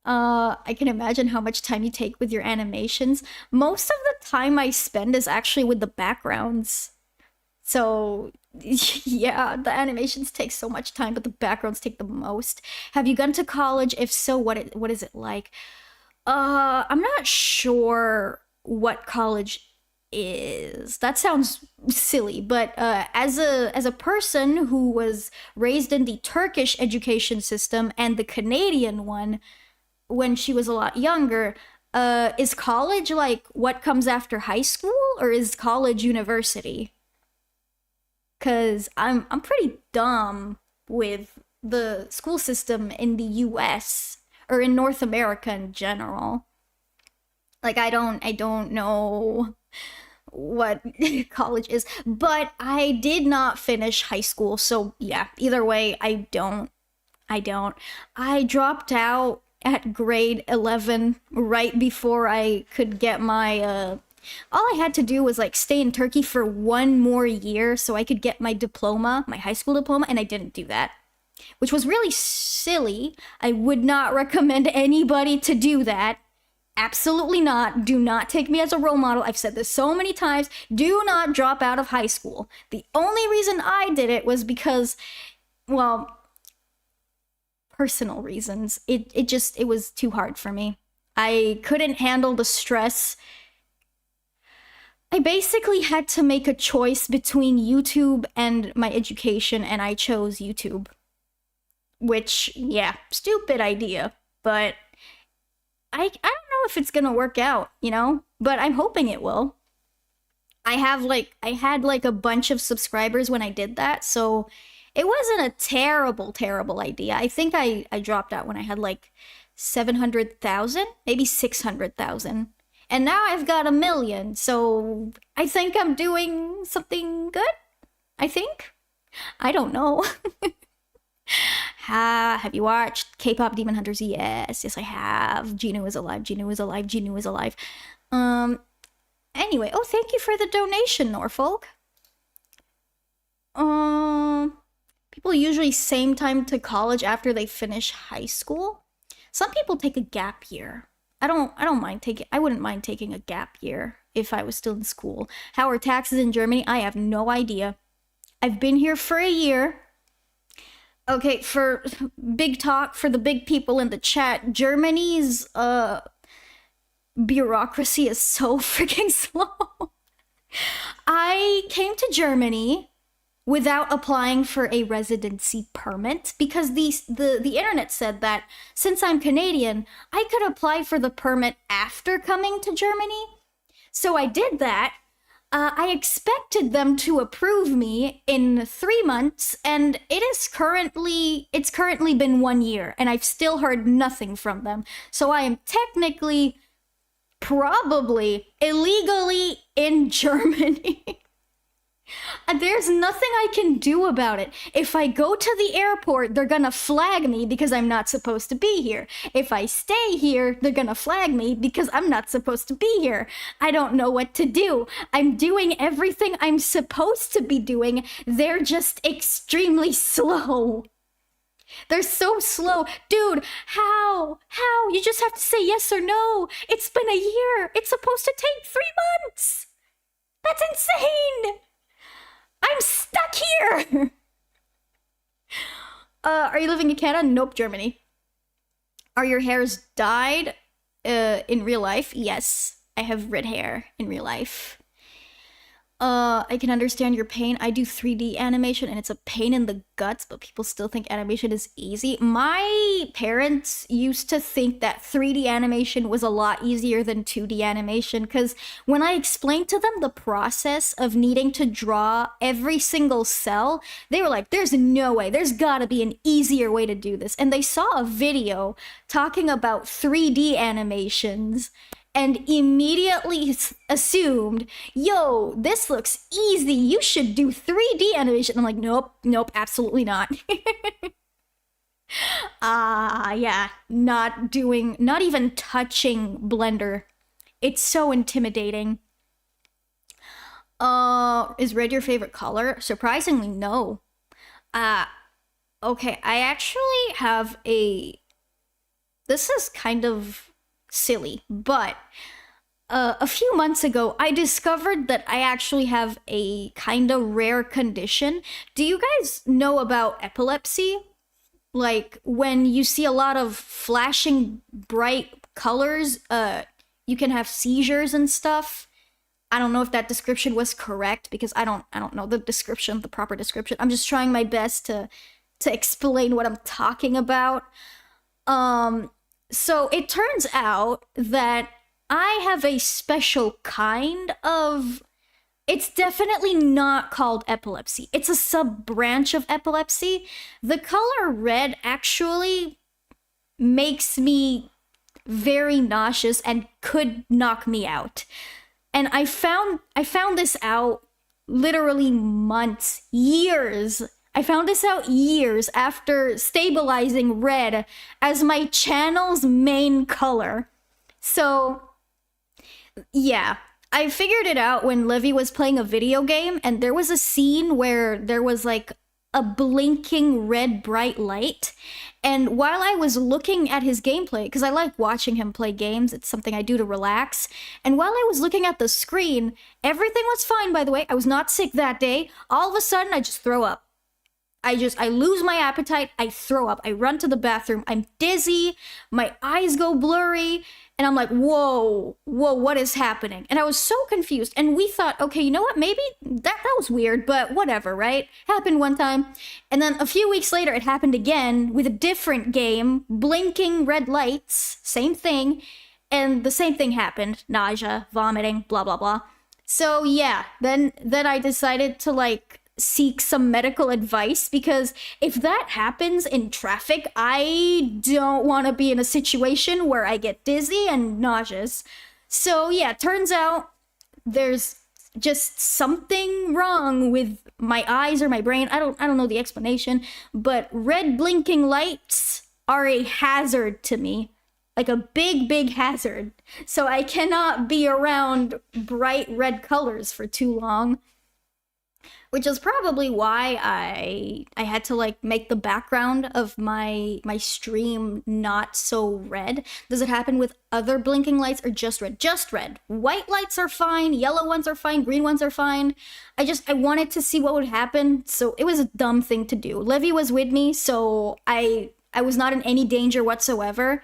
I can imagine how much time you take with your animations. Most of the time I spend is actually with the backgrounds. So, yeah, the animations take so much time, but the backgrounds take the most. Have you gone to college? If so, what is it like? I'm not sure what college is. That sounds silly, but as a person who was raised in the Turkish education system and the Canadian one when she was a lot younger, is college like what comes after high school, or is college university? Cause I'm pretty dumb with the school system in the US or in North America in general. Like I don't know what college is, but I did not finish high school, so yeah, either way, I don't. I dropped out at grade 11 right before I could get my all I had to do was like stay in Turkey for one more year so I could get my diploma, my high school diploma, and I didn't do that, which was really silly. I would not recommend anybody to do that. Absolutely not. Do not take me as a role model. I've said this so many times. Do not drop out of high school. The only reason I did it was because, well, personal reasons. It was too hard for me. I couldn't handle the stress. I basically had to make a choice between YouTube and my education, and I chose YouTube. Which, yeah, stupid idea, but I don't know if it's gonna work out, you know? But I'm hoping it will. I had like a bunch of subscribers when I did that, so it wasn't a terrible idea. I think I dropped out when I had like 700,000, maybe 600,000. And now I've got 1 million, so I think I'm doing something good. I think. I don't know. Have you watched K-pop Demon Hunters? Yes, I have. Genu is alive. Anyway, oh, thank you for the donation, Norfolk. People usually same time to college after they finish high school. Some people take a gap year. I wouldn't mind taking a gap year if I was still in school. How are taxes in Germany? I have no idea. I've been here for a year. Okay, for big talk for the big people in the chat, Germany's bureaucracy is so freaking slow. I came to Germany without applying for a residency permit because the internet said that since I'm Canadian, I could apply for the permit after coming to Germany. So I did that. I expected them to approve me in 3 months, and it's currently been 1 year, and I've still heard nothing from them. So I am technically, probably, illegally in Germany. There's nothing I can do about it. If I go to the airport, they're gonna flag me because I'm not supposed to be here. If I stay here, they're gonna flag me because I'm not supposed to be here. I don't know what to do. I'm doing everything I'm supposed to be doing. They're just extremely slow. They're so slow. Dude, how? How? You just have to say yes or no. It's been a year. It's supposed to take 3 months. That's insane. I'm stuck here. Are you living in Canada? Nope, Germany. Are your hairs dyed in real life? Yes, I have red hair in real life. I can understand your pain. I do 3D animation and it's a pain in the guts, but people still think animation is easy. My parents used to think that 3D animation was a lot easier than 2D animation because when I explained to them the process of needing to draw every single cell, they were like, there's no way, there's gotta be an easier way to do this. And they saw a video talking about 3D animations and immediately assumed, yo, this looks easy. You should do 3D animation. I'm like, nope, absolutely not. Yeah, not even touching Blender. It's so intimidating. Is red your favorite color? Surprisingly, no. Okay, I actually have this is kind of silly, but a few months ago, I discovered that I actually have a kind of rare condition. Do you guys know about epilepsy? Like, when you see a lot of flashing bright colors, you can have seizures and stuff. I don't know if that description was correct because I don't know the proper description. I'm just trying my best to explain what I'm talking about. So it turns out that I have a special kind of... It's definitely not called epilepsy. It's a sub-branch of epilepsy. The color red actually makes me very nauseous and could knock me out. And I found this out literally months, years. I found this out years after stabilizing red as my channel's main color. So, yeah. I figured it out when Livy was playing a video game, and there was a scene where there was like a blinking red bright light. And while I was looking at his gameplay, because I like watching him play games, it's something I do to relax. And while I was looking at the screen, everything was fine, by the way. I was not sick that day. All of a sudden, I just throw up. I lose my appetite, I throw up, I run to the bathroom, I'm dizzy, my eyes go blurry, and I'm like, whoa, what is happening? And I was so confused, and we thought, okay, you know what, maybe that was weird, but whatever, right? Happened one time, and then a few weeks later, it happened again with a different game, blinking red lights, same thing, and the same thing happened, nausea, vomiting, blah, blah, blah. So yeah, then I decided to like, seek some medical advice because if that happens in traffic, I don't want to be in a situation where I get dizzy and nauseous. So yeah, turns out there's just something wrong with my eyes or my brain. I don't know the explanation, but red blinking lights are a hazard to me. Like a big hazard. So I cannot be around bright red colors for too long. Which is probably why I had to like make the background of my stream not so red. Does it happen with other blinking lights or just red? Just red. White lights are fine, yellow ones are fine, green ones are fine. I wanted to see what would happen, so it was a dumb thing to do. Livy was with me, so I was not in any danger whatsoever.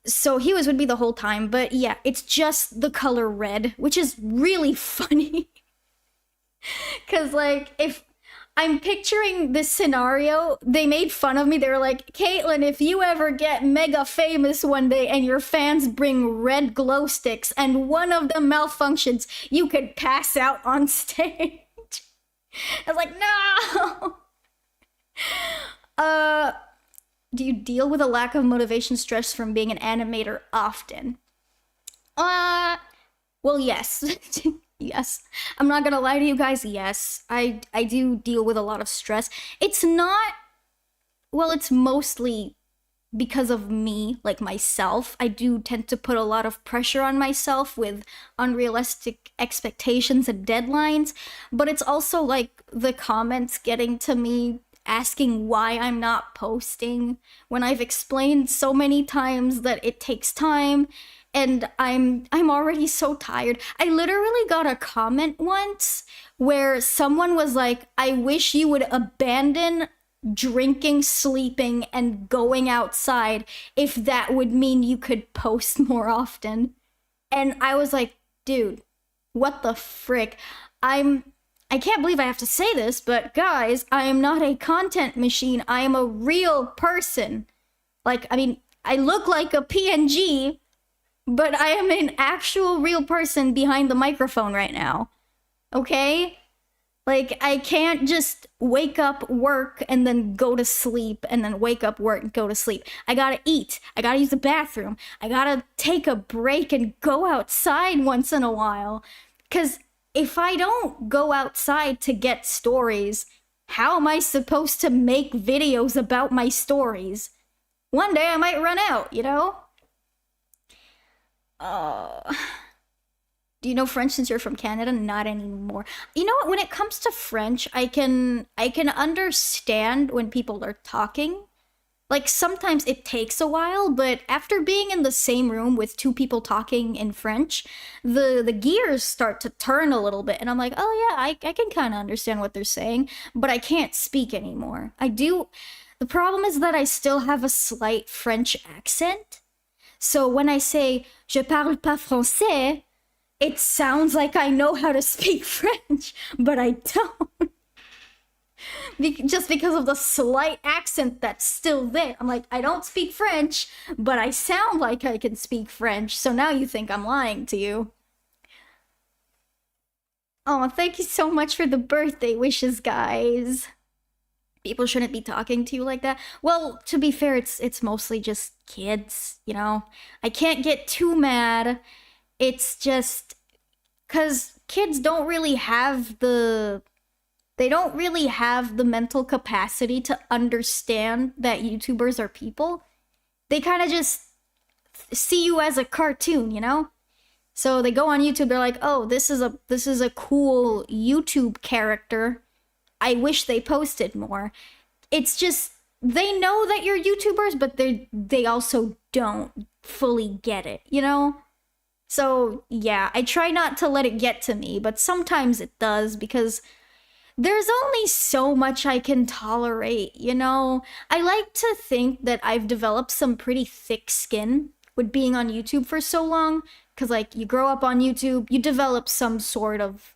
So he was with me the whole time, but yeah, it's just the color red, which is really funny. Because, like, if I'm picturing this scenario, they made fun of me. They were like, Kaitlyn, if you ever get mega famous one day and your fans bring red glow sticks and one of them malfunctions, you could pass out on stage. I was like, no! Do you deal with a lack of motivation stress from being an animator often? Well, yes. Yes. I'm not gonna lie to you guys. Yes, I do deal with a lot of stress. It's not, well, it's mostly because of me, like myself. I do tend to put a lot of pressure on myself with unrealistic expectations and deadlines, but it's also like the comments getting to me asking why I'm not posting when I've explained so many times that it takes time and I'm already so tired. I literally got a comment once where someone was like, "I wish you would abandon drinking, sleeping, and going outside if that would mean you could post more often." And I was like, dude, what the frick? I can't believe I have to say this, but guys, I am not a content machine. I am a real person. Like, I mean, I look like a PNG, but I am an actual real person behind the microphone right now. Okay? Like, I can't just wake up, work, and then go to sleep, and then wake up, work, and go to sleep. I gotta eat. I gotta use the bathroom. I gotta take a break and go outside once in a while. Because if I don't go outside to get stories, how am I supposed to make videos about my stories? One day I might run out, you know? Do you know French since you're from Canada? Not anymore. You know what? When it comes to French, I can understand when people are talking. Like sometimes it takes a while, but after being in the same room with two people talking in French, the gears start to turn a little bit, and I'm like, oh yeah, I can kind of understand what they're saying, but I can't speak anymore. I do. The problem is that I still have a slight French accent. So when I say je parle pas français, it sounds like I know how to speak French, but I don't. Just because of the slight accent that's still there. I'm like, I don't speak French, but I sound like I can speak French, so now you think I'm lying to you. Oh, thank you so much for the birthday wishes, guys. People shouldn't be talking to you like that. Well, to be fair, it's mostly just kids, you know? I can't get too mad. It's just because kids don't really have the mental capacity to understand that YouTubers are people. They kind of just see you as a cartoon, you know? So they go on YouTube, they're like, "Oh, this is a cool YouTube character. I wish they posted more." It's just they know that you're YouTubers, but they also don't fully get it, you know? So, yeah, I try not to let it get to me, but sometimes it does because there's only so much I can tolerate, you know? I like to think that I've developed some pretty thick skin with being on YouTube for so long, because, like, you grow up on YouTube, you develop some sort of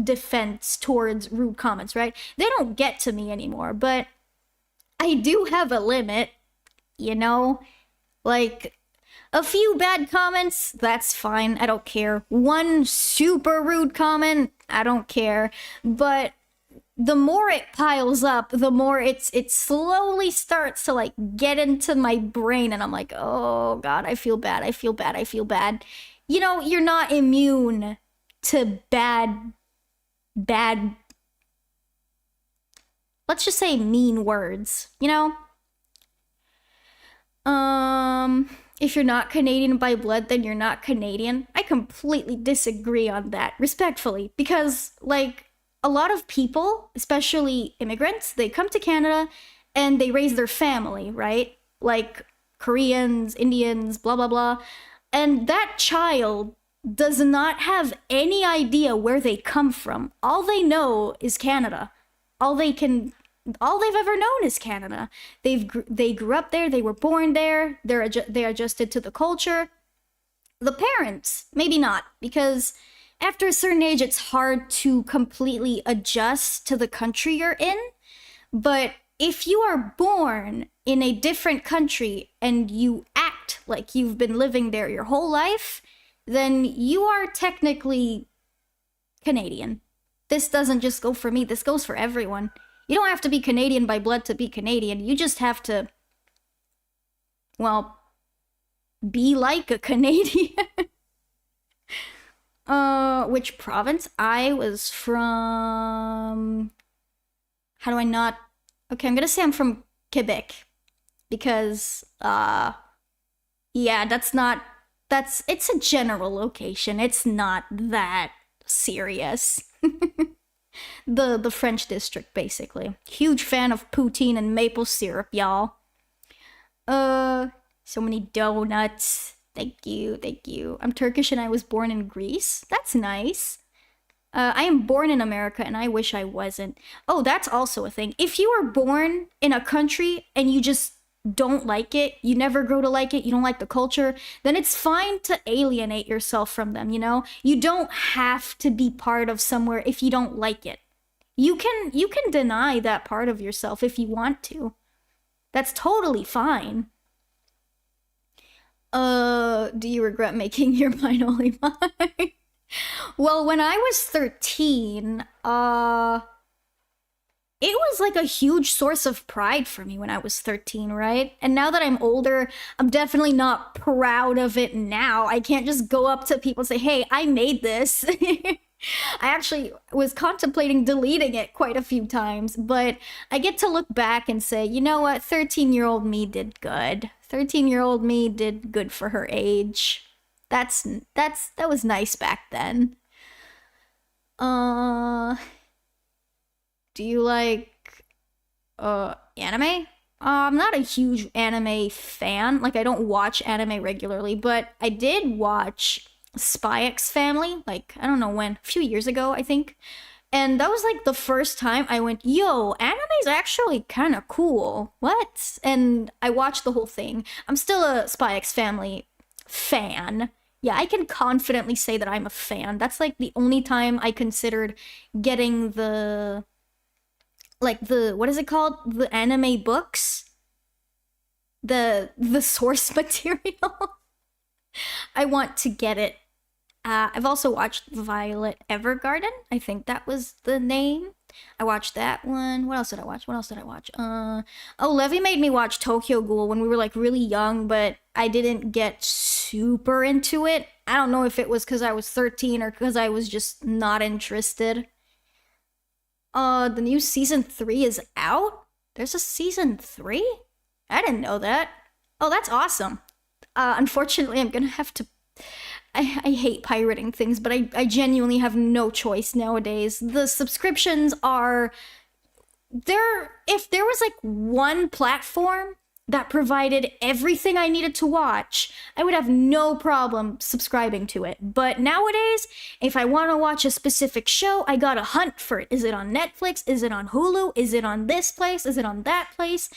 defense towards rude comments, right? They don't get to me anymore, but I do have a limit, you know? Like, a few bad comments, that's fine, I don't care. One super rude comment, I don't care. But the more it piles up, the more it slowly starts to like get into my brain, and I'm like, oh god, I feel bad, I feel bad, I feel bad. You know, you're not immune to bad, let's just say mean words, you know? If you're not Canadian by blood, then you're not Canadian. I completely disagree on that, respectfully, because, like, a lot of people, especially immigrants, they come to Canada and they raise their family, right? Like Koreans, Indians, blah, blah, blah. And that child does not have any idea where they come from. All they know is Canada. All they've ever known is Canada. They grew up there, they were born there, they adjusted to the culture. The parents, maybe not, because after a certain age, it's hard to completely adjust to the country you're in. But if you are born in a different country and you act like you've been living there your whole life, then you are technically Canadian. This doesn't just go for me, this goes for everyone. You don't have to be Canadian by blood to be Canadian. You just have to, well, be like a Canadian. Which province? I was from. How do I not? Okay, I'm gonna say I'm from Quebec because, yeah, that's not. It's a general location. It's not that serious. The French district, basically. Huge fan of poutine and maple syrup, y'all. So many donuts. Thank you, thank you. I'm Turkish and I was born in Greece. That's nice. I am born in America and I wish I wasn't. Oh, that's also a thing. If you are born in a country and you just don't like it, you never grow to like it, you don't like the culture, then it's fine to alienate yourself from them, you know? You don't have to be part of somewhere if you don't like it. You can deny that part of yourself if you want to. That's totally fine. Do you regret making your mind only mine? Well, when I was 13, it was like a huge source of pride for me when I was 13, right? And now that I'm older, I'm definitely not proud of it now. I can't just go up to people and say, hey, I made this. I actually was contemplating deleting it quite a few times, but I get to look back and say, you know what? 13-year-old me did good. 13-year-old me did good for her age. That was nice back then. Do you like anime? I'm not a huge anime fan. Like, I don't watch anime regularly, but I did watch Spy X Family, like, I don't know when, a few years ago, I think. And that was like the first time I went, yo, anime's actually kind of cool. What? And I watched the whole thing. I'm still a Spy X Family fan. Yeah, I can confidently say that I'm a fan. That's like the only time I considered getting the what is it called? The anime books? The source material. I want to get it. I've also watched Violet Evergarden. I think that was the name. I watched that one. What else did I watch? Oh, Levy made me watch Tokyo Ghoul when we were like really young, but I didn't get super into it. I don't know if it was because I was 13 or because I was just not interested. The new season 3 is out? There's a season 3? I didn't know that. Oh, that's awesome. Unfortunately, I'm gonna have to. I hate pirating things, but I genuinely have no choice nowadays. The subscriptions are. If there was like one platform that provided everything I needed to watch, I would have no problem subscribing to it. But nowadays, if I want to watch a specific show, I gotta hunt for it. Is it on Netflix? Is it on Hulu? Is it on this place? Is it on that place?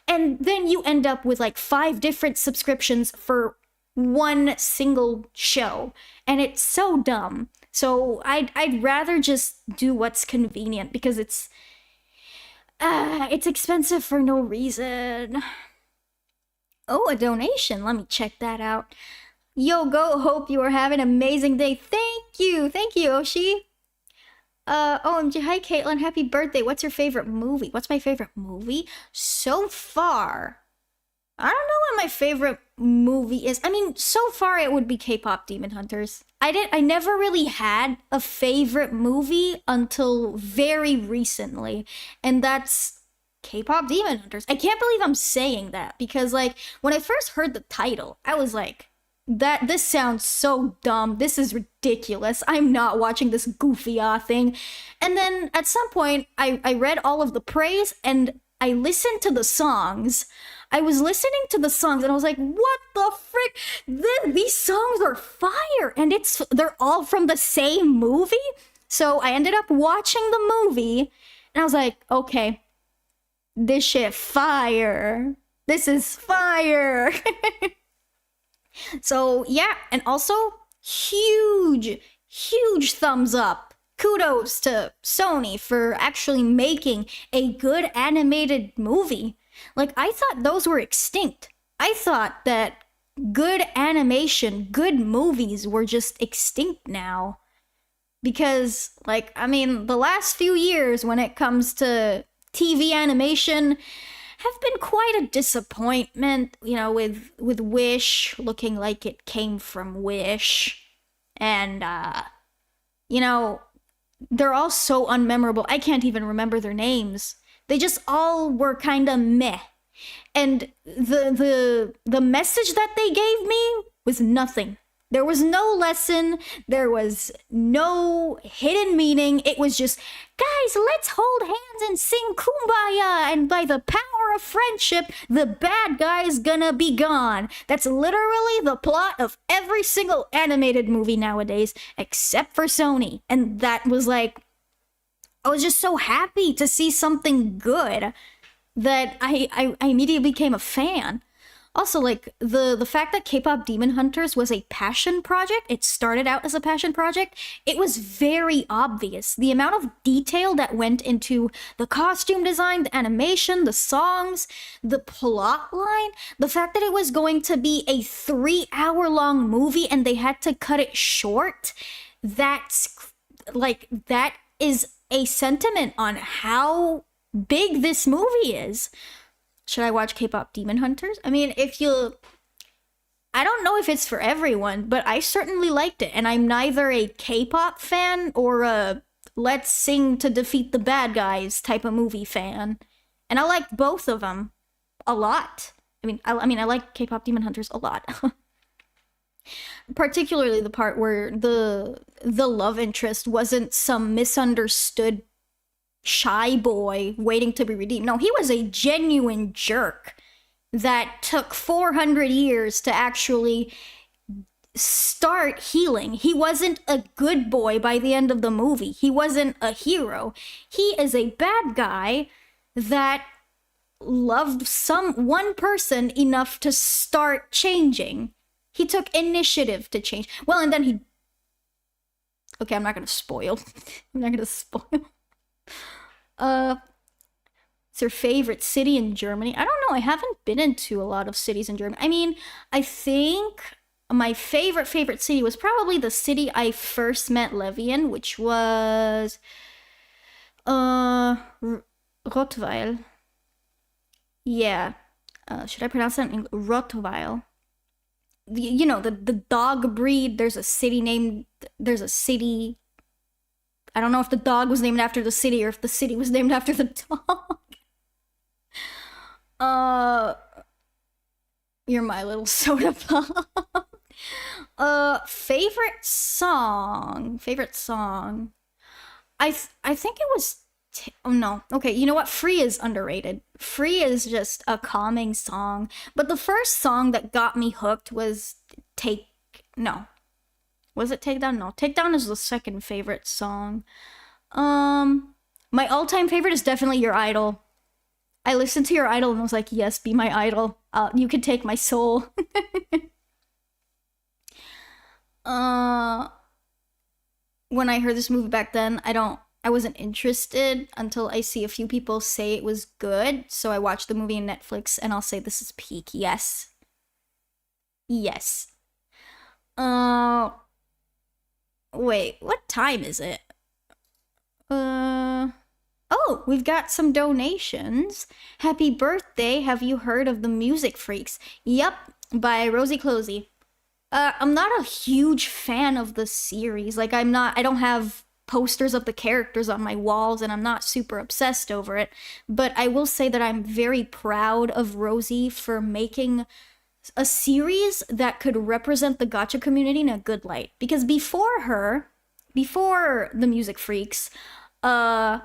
And then you end up with like 5 different subscriptions for one single show. And it's so dumb. So I'd rather just do what's convenient because it's expensive for no reason. Oh, a donation. Let me check that out. Yo, go. Hope you are having an amazing day. Thank you, Oshi. OMG. Hi, Kaitlyn. Happy birthday. What's your favorite movie? What's my favorite movie? So far, I don't know what my favorite movie is. I mean, so far it would be K-pop Demon Hunters. I never really had a favorite movie until very recently, and that's K-pop Demon Hunters. I can't believe I'm saying that because like when I first heard the title, I was like, this sounds so dumb. This is ridiculous. I'm not watching this goofy thing. And then at some point I read all of the praise and I listened to the songs. I was listening to the songs and I was like, what the frick? These songs are fire. And they're all from the same movie. So I ended up watching the movie and I was like, okay, this shit fire. This is fire. So yeah, and also huge thumbs up. Kudos to Sony for actually making a good animated movie. Like, I thought those were extinct. I thought that good animation, good movies were just extinct now. Because, like, I mean, the last few years when it comes to TV animation have been quite a disappointment, you know, with Wish looking like it came from Wish. And, You know, they're all so unmemorable. I can't even remember their names. They just all were kind of meh. And the message that they gave me was nothing. There was no lesson. There was no hidden meaning. It was just, guys, let's hold hands and sing Kumbaya. And by the power of friendship, the bad guy's gonna be gone. That's literally the plot of every single animated movie nowadays, except for Sony. And that was like, I was just so happy to see something good that I immediately became a fan. Also, like, the fact that K-pop Demon Hunters was a passion project, it started out as a passion project, it was very obvious. The amount of detail that went into the costume design, the animation, the songs, the plot line, the fact that it was going to be a 3-hour-long movie and they had to cut it short, that is a sentiment on how big this movie is. Should I watch K-pop Demon Hunters? I mean, I don't know if it's for everyone, but I certainly liked it. And I'm neither a K-pop fan or a let's sing to defeat the bad guys type of movie fan. And I liked both of them a lot. I like K-pop Demon Hunters a lot. Particularly the part where the love interest wasn't some misunderstood shy boy waiting to be redeemed. No, he was a genuine jerk that took 400 years to actually start healing. He wasn't a good boy by the end of the movie. He wasn't a hero. He is a bad guy that loved one person enough to start changing. He took initiative to change. Well, and then okay, I'm not gonna spoil. It's your favorite city in Germany? I don't know. I haven't been into a lot of cities in Germany. I mean, I think my favorite city was probably the city I first met Levi in, which was Rottweil. Yeah. Should I pronounce that in Rottweil? The dog breed. There's a city. I don't know if the dog was named after the city or if the city was named after the dog. You're my little soda pop. Favorite song. I think it was. Oh no. Okay, you know what? Free is underrated. Free is just a calming song. But the first song that got me hooked was Was it Takedown? No. Takedown is the second favorite song. My all-time favorite is definitely Your Idol. I listened to Your Idol and was like, yes, be my idol. You can take my soul. When I heard this movie back then, I wasn't interested until I see a few people say it was good. So I watched the movie on Netflix and I'll say this is peak. Yes. Wait, what time is it? Oh, we've got some donations. Happy birthday, have you heard of The Music Freaks? Yep, by Rosie Closey. I'm not a huge fan of the series. Like, I don't have posters of the characters on my walls, and I'm not super obsessed over it. But I will say that I'm very proud of Rosie for making a series that could represent the gacha community in a good light. Because before The Music Freaks, I'm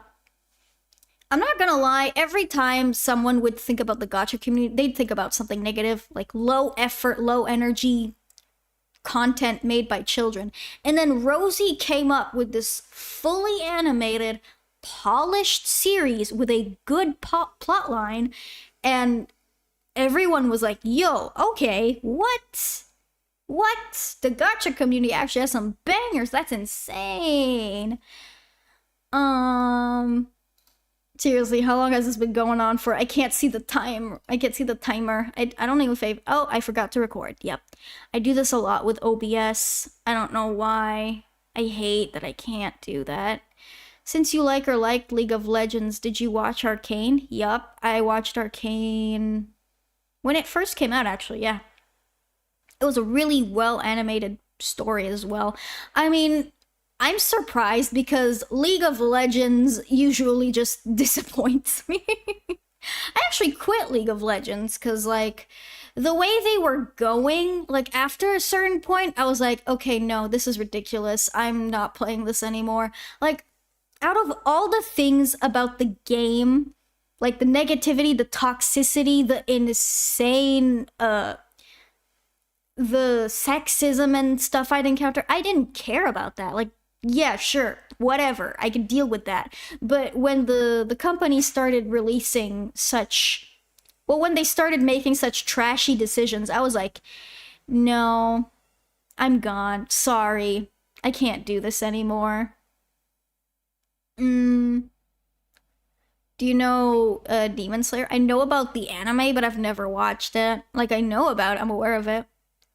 not gonna lie, every time someone would think about the gacha community, they'd think about something negative, like low effort, low energy content made by children. And then Rosie came up with this fully animated, polished series with a good plot line, and everyone was like, yo, okay, what? The gacha community actually has some bangers. That's insane. Seriously, how long has this been going on for? I can't see the timer. I don't know if I forgot to record. Yep. I do this a lot with OBS. I don't know why. I hate that I can't do that. Since you like or liked League of Legends, did you watch Arcane? Yup, I watched Arcane when it first came out, actually, yeah. It was a really well animated story as well. I mean, I'm surprised because League of Legends usually just disappoints me. I actually quit League of Legends because, like, the way they were going, like, after a certain point, I was like, okay, no, this is ridiculous. I'm not playing this anymore. Like, out of all the things about the game, like the negativity, the toxicity, the insane, the sexism and stuff I'd encounter, I didn't care about that. Like, yeah, sure, whatever, I can deal with that. But when the company started releasing such, well, when they started making such trashy decisions, I was like, no, I'm gone. Sorry, I can't do this anymore. Mm, do you know Demon Slayer? I know about the anime, but I've never watched it. Like, I know about it, I'm aware of it.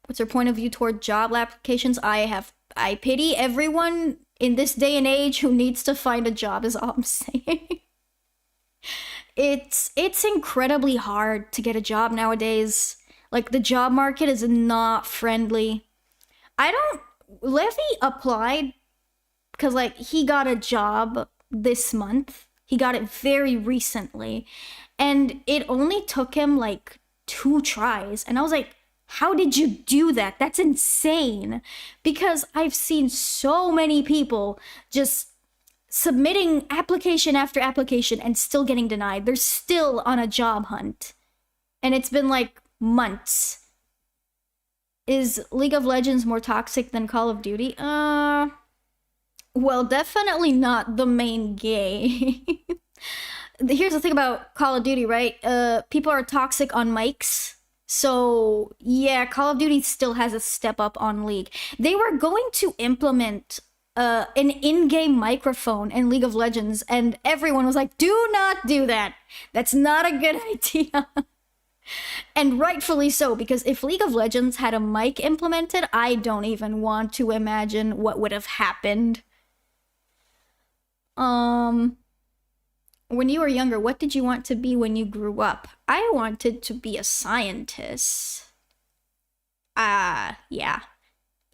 What's your point of view toward job applications? I pity everyone in this day and age who needs to find a job, is all I'm saying. It's incredibly hard to get a job nowadays. Like, the job market is not friendly. I don't Levy applied because, like, he got a job this month. He got it very recently, and it only took him like 2 tries, and I was like, how did you do that? That's insane. Because I've seen so many people just submitting application after application and still getting denied. They're still on a job hunt. And it's been like months. Is League of Legends more toxic than Call of Duty? Well, definitely not the main game. Here's the thing about Call of Duty, right? People are toxic on mics. So, yeah, Call of Duty still has a step up on League. They were going to implement an in-game microphone in League of Legends, and everyone was like, do not do that. That's not a good idea. And rightfully so, because if League of Legends had a mic implemented, I don't even want to imagine what would have happened. When you were younger, what did you want to be when you grew up? I wanted to be a scientist. Yeah.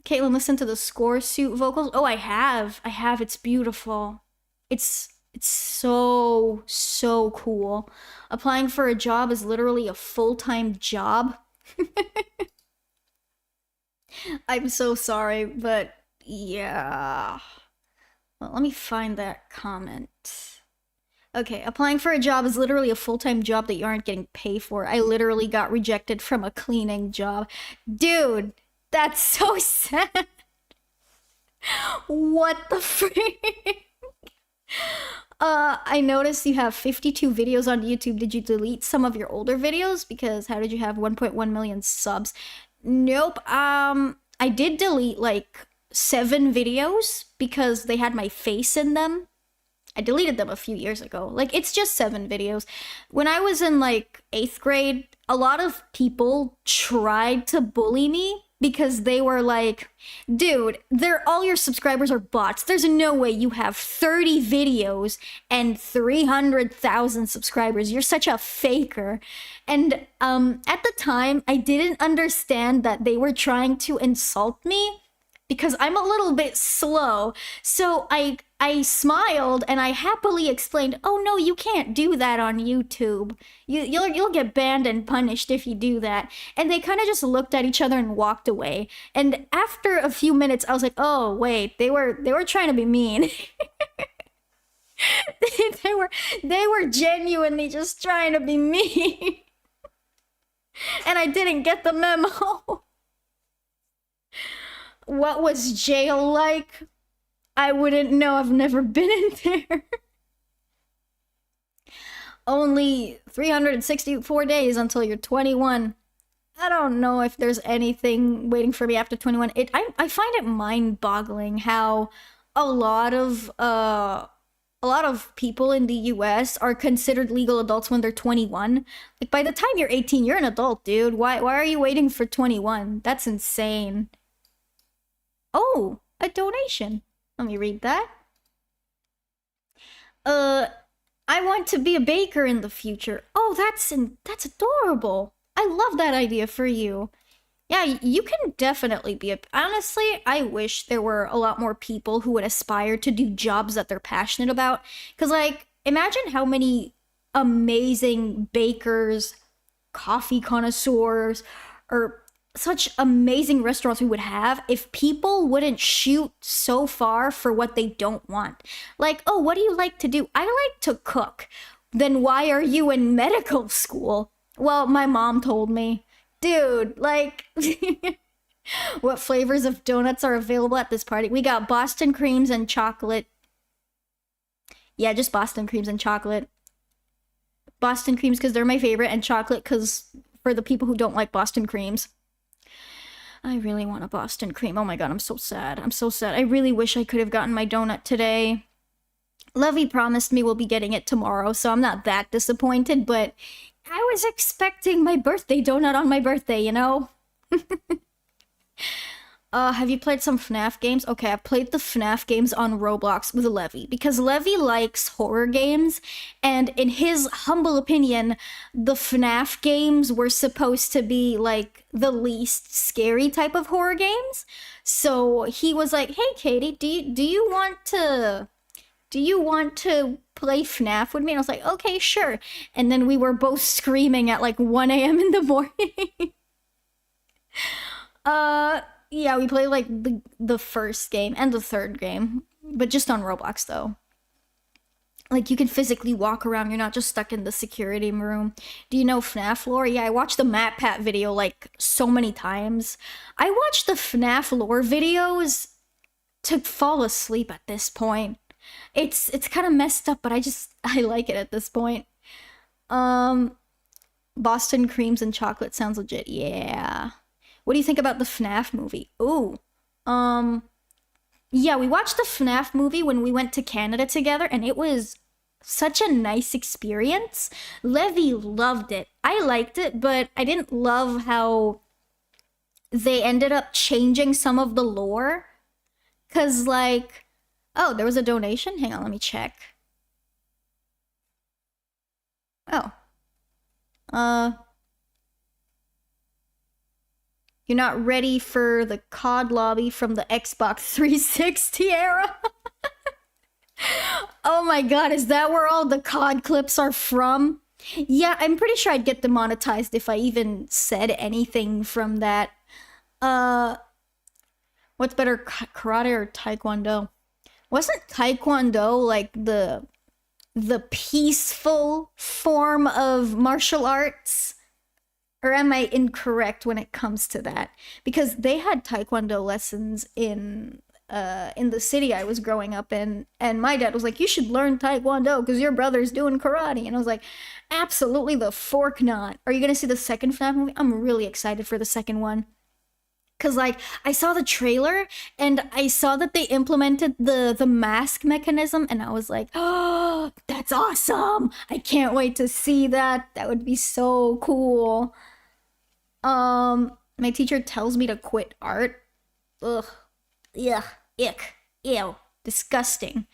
Kaitlyn, listen to the score suit vocals. Oh, I have. It's beautiful. It's so cool. Applying for a job is literally a full-time job. I'm so sorry, but yeah. Well, let me find that comment. Okay, applying for a job is literally a full-time job that you aren't getting paid for. I literally got rejected from a cleaning job. Dude, that's so sad. What the freak? I noticed you have 52 videos on YouTube. Did you delete some of your older videos? Because how did you have 1.1 million subs? Nope. I did delete like 7 videos because they had my face in them. I deleted them a few years ago. Like, it's just 7 videos. When I was in like 8th grade, a lot of people tried to bully me because they were like, dude, all your subscribers are bots. There's no way you have 30 videos and 300,000 subscribers. You're such a faker. And at the time, I didn't understand that they were trying to insult me because I'm a little bit slow. So I smiled and I happily explained, oh no, you can't do that on YouTube. You'll get banned and punished if you do that. And they kind of just looked at each other and walked away. And after a few minutes, I was like, oh wait, they were trying to be mean. they were genuinely just trying to be mean. And I didn't get the memo. What was jail like? I wouldn't know. I've never been in there. Only 364 days until you're 21. I don't know if there's anything waiting for me after 21. I find it mind-boggling how a lot of people in the US are considered legal adults when they're 21. Like, by the time you're 18, you're an adult, dude. Why are you waiting for 21? That's insane. Oh, a donation. Let me read that. I want to be a baker in the future. Oh, that's adorable. I love that idea for you. Yeah, you can definitely be a. Honestly, I wish there were a lot more people who would aspire to do jobs that they're passionate about. Because, like, imagine how many amazing bakers, coffee connoisseurs, or such amazing restaurants we would have if people wouldn't shoot so far for what they don't want. Like, oh, what do you like to do? I like to cook. Then why are you in medical school? Well, my mom told me. Dude, like, what flavors of donuts are available at this party? We got Boston creams and chocolate. Yeah, just Boston creams and chocolate. Boston creams because they're my favorite, and chocolate because for the people who don't like Boston creams. I really want a Boston cream. Oh my god, I'm so sad. I'm so sad. I really wish I could have gotten my donut today. Lovey promised me we'll be getting it tomorrow, so I'm not that disappointed, but I was expecting my birthday donut on my birthday, you know? Have you played some FNAF games? Okay, I played the FNAF games on Roblox with Levy because Levy likes horror games, and in his humble opinion, the FNAF games were supposed to be like the least scary type of horror games. So he was like, "Hey, Katie, do you want to play FNAF with me?" And I was like, "Okay, sure." And then we were both screaming at like 1 a.m. in the morning. Yeah, we played like the first game and the third game, but just on Roblox though. Like you can physically walk around, you're not just stuck in the security room. Do you know FNAF lore? Yeah, I watched the MatPat video like so many times. I watched the FNAF lore videos to fall asleep at this point. It's kind of messed up, but I like it at this point. Boston creams and chocolate sounds legit. Yeah. What do you think about the FNAF movie? Ooh. Yeah, we watched the FNAF movie when we went to Canada together, and it was such a nice experience. Levy loved it. I liked it, but I didn't love how they ended up changing some of the lore. Cause like, oh, there was a donation? Hang on, let me check. Oh. You're not ready for the COD lobby from the Xbox 360 era? Oh my god, is that where all the COD clips are from? Yeah, I'm pretty sure I'd get demonetized if I even said anything from that. What's better, karate or taekwondo? Wasn't taekwondo like the peaceful form of martial arts? Or am I incorrect when it comes to that? Because they had taekwondo lessons in the city I was growing up in, and my dad was like, "You should learn taekwondo because your brother's doing karate." And I was like, "Absolutely the fork not." Are you gonna see the second FNAF movie? I'm really excited for the second one. Cause like I saw the trailer and I saw that they implemented the mask mechanism, and I was like, "Oh, that's awesome. I can't wait to see that. That would be so cool." My teacher tells me to quit art. Ugh. Yeah. Ick. Ew. Disgusting.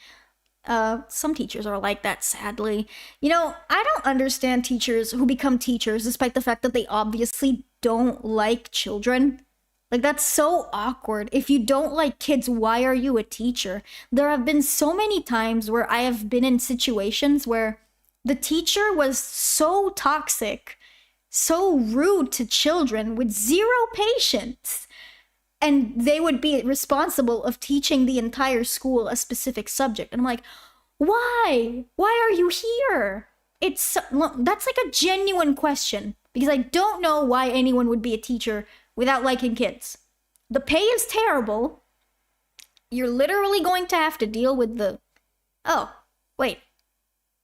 Some teachers are like that, sadly. You know, I don't understand teachers who become teachers despite the fact that they obviously don't like children. Like, that's so awkward. If you don't like kids, why are you a teacher? There have been so many times where I have been in situations where the teacher was so toxic, so rude to children with zero patience, and they would be responsible of teaching the entire school a specific subject. And I'm like, why? Why are you here? That's like a genuine question, because I don't know why anyone would be a teacher without liking kids. The pay is terrible. You're literally going to have to deal with the... Oh, wait.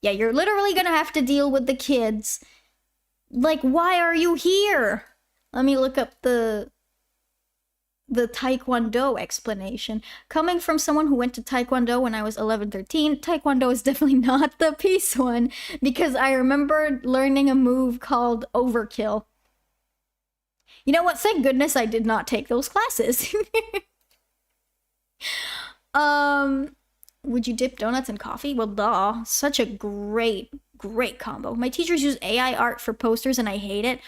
Yeah, you're literally gonna have to deal with the kids. Like, why are you here? Let me look up the taekwondo explanation. Coming from someone who went to taekwondo when I was 11, 13, taekwondo is definitely not the peace one, because I remember learning a move called overkill. You know what? Thank goodness I did not take those classes. Would you dip donuts in coffee? Well, duh. Such a great combo. My teachers use AI art for posters and I hate it.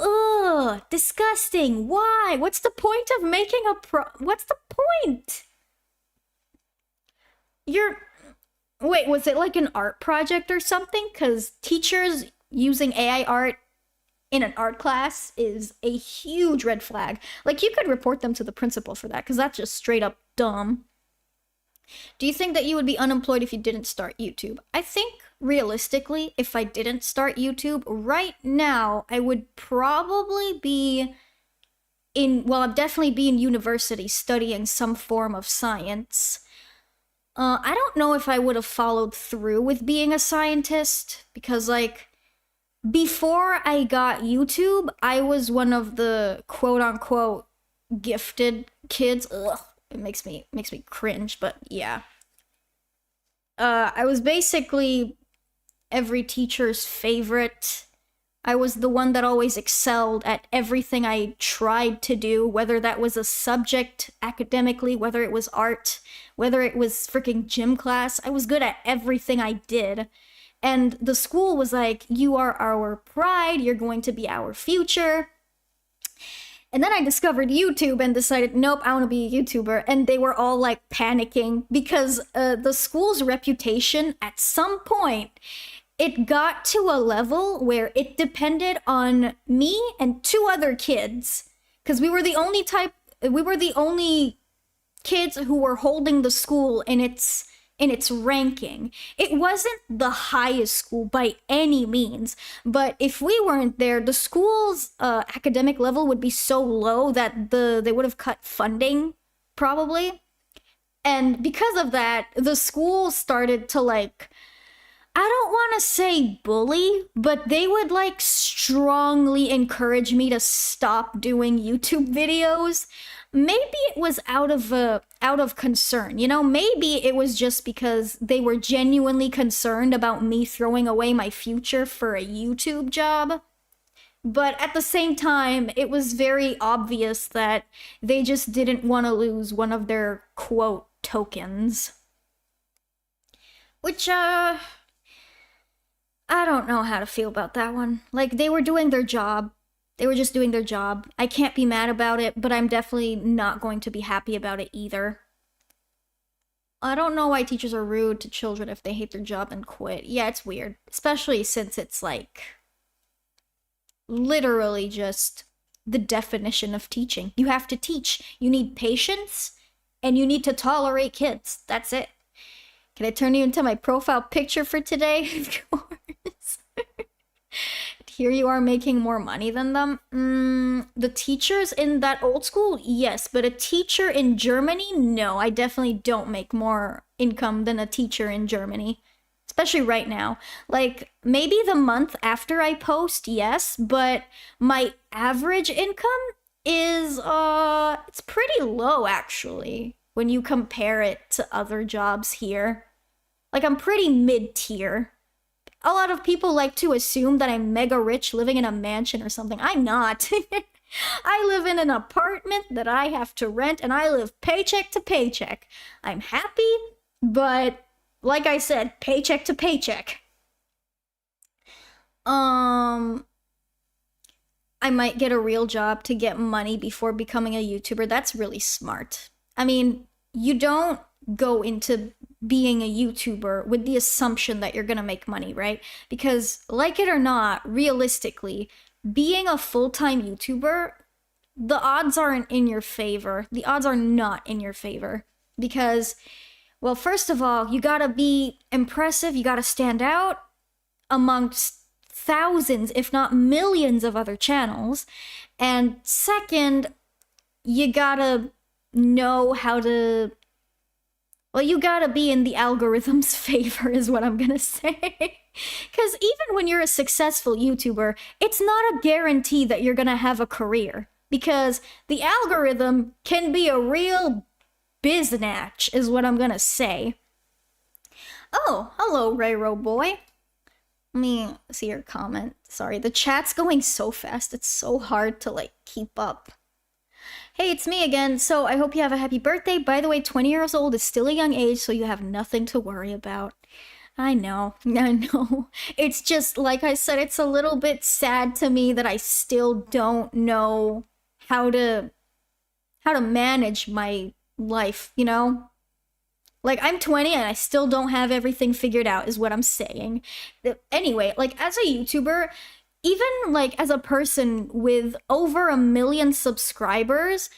Ugh, disgusting. Why? What's the point of making what's the point? You're Wait, was it like an art project or something? Cuz teachers using AI art in an art class is a huge red flag. Like, you could report them to the principal for that, cuz that's just straight up dumb. Do you think that you would be unemployed if you didn't start YouTube? I think, realistically, if I didn't start YouTube, right now, I would probably be I'd definitely be in university studying some form of science. I don't know if I would have followed through with being a scientist, because, like, before I got YouTube, I was one of the quote-unquote gifted kids. Ugh. It makes me cringe, but yeah. I was basically every teacher's favorite. I was the one that always excelled at everything I tried to do, whether that was a subject academically, whether it was art, whether it was freaking gym class. I was good at everything I did. And the school was like, you are our pride, you're going to be our future. And then I discovered YouTube and decided, nope, I want to be a YouTuber. And they were all like panicking because the school's reputation at some point, it got to a level where it depended on me and two other kids. Because we were the only kids who were holding the school in its ranking. It wasn't the highest school by any means, but if we weren't there, the school's academic level would be so low that they would have cut funding, probably. And because of that, the school started to, like, I don't want to say bully, but they would, like, strongly encourage me to stop doing YouTube videos. Maybe it was out of concern, you know? Maybe it was just because they were genuinely concerned about me throwing away my future for a YouTube job. But at the same time, it was very obvious that they just didn't want to lose one of their quote tokens. Which, I don't know how to feel about that one. Like, they were doing their job. They were just doing their job. I can't be mad about it, but I'm definitely not going to be happy about it either. I don't know why teachers are rude to children if they hate their job and quit. Yeah, it's weird. Especially since it's, like, literally just the definition of teaching. You have to teach. You need patience, and you need to tolerate kids. That's it. Can I turn you into my profile picture for today? Of course. Here you are making more money than them. The teachers in that old school, yes, but a teacher in Germany, no. I definitely don't make more income than a teacher in Germany, especially right now. Like, maybe the month after I post, yes, but my average income is it's pretty low, actually, when you compare it to other jobs here. Like, I'm pretty mid-tier. A lot of people like to assume that I'm mega rich living in a mansion or something. I'm not. I live in an apartment that I have to rent, and I live paycheck to paycheck. I'm happy, but like I said, paycheck to paycheck. I might get a real job to get money before becoming a YouTuber. That's really smart. I mean, you don't go into being a YouTuber with the assumption that you're gonna make money, right? Because, like it or not, realistically, being a full-time YouTuber, the odds aren't in your favor. The odds are not in your favor. Because, well, first of all, you gotta be impressive, you gotta stand out amongst thousands, if not millions of other channels. And second, you gotta know how to... Well, you gotta be in the algorithm's favor is what I'm gonna say. Because even when you're a successful YouTuber, it's not a guarantee that you're gonna have a career. Because the algorithm can be a real biznatch, is what I'm gonna say. Oh, hello, Rayro boy. Let me see your comment. Sorry, the chat's going so fast, it's so hard to, like, keep up. Hey, it's me again. So I hope you have a happy birthday. By the way, 20 years old is still a young age, so you have nothing to worry about. I know. I know. It's just, like I said, it's a little bit sad to me that I still don't know how to manage my life, you know? Like, I'm 20 and I still don't have everything figured out, is what I'm saying. Anyway, like, as a YouTuber, even like as a person with over 1 million subscribers,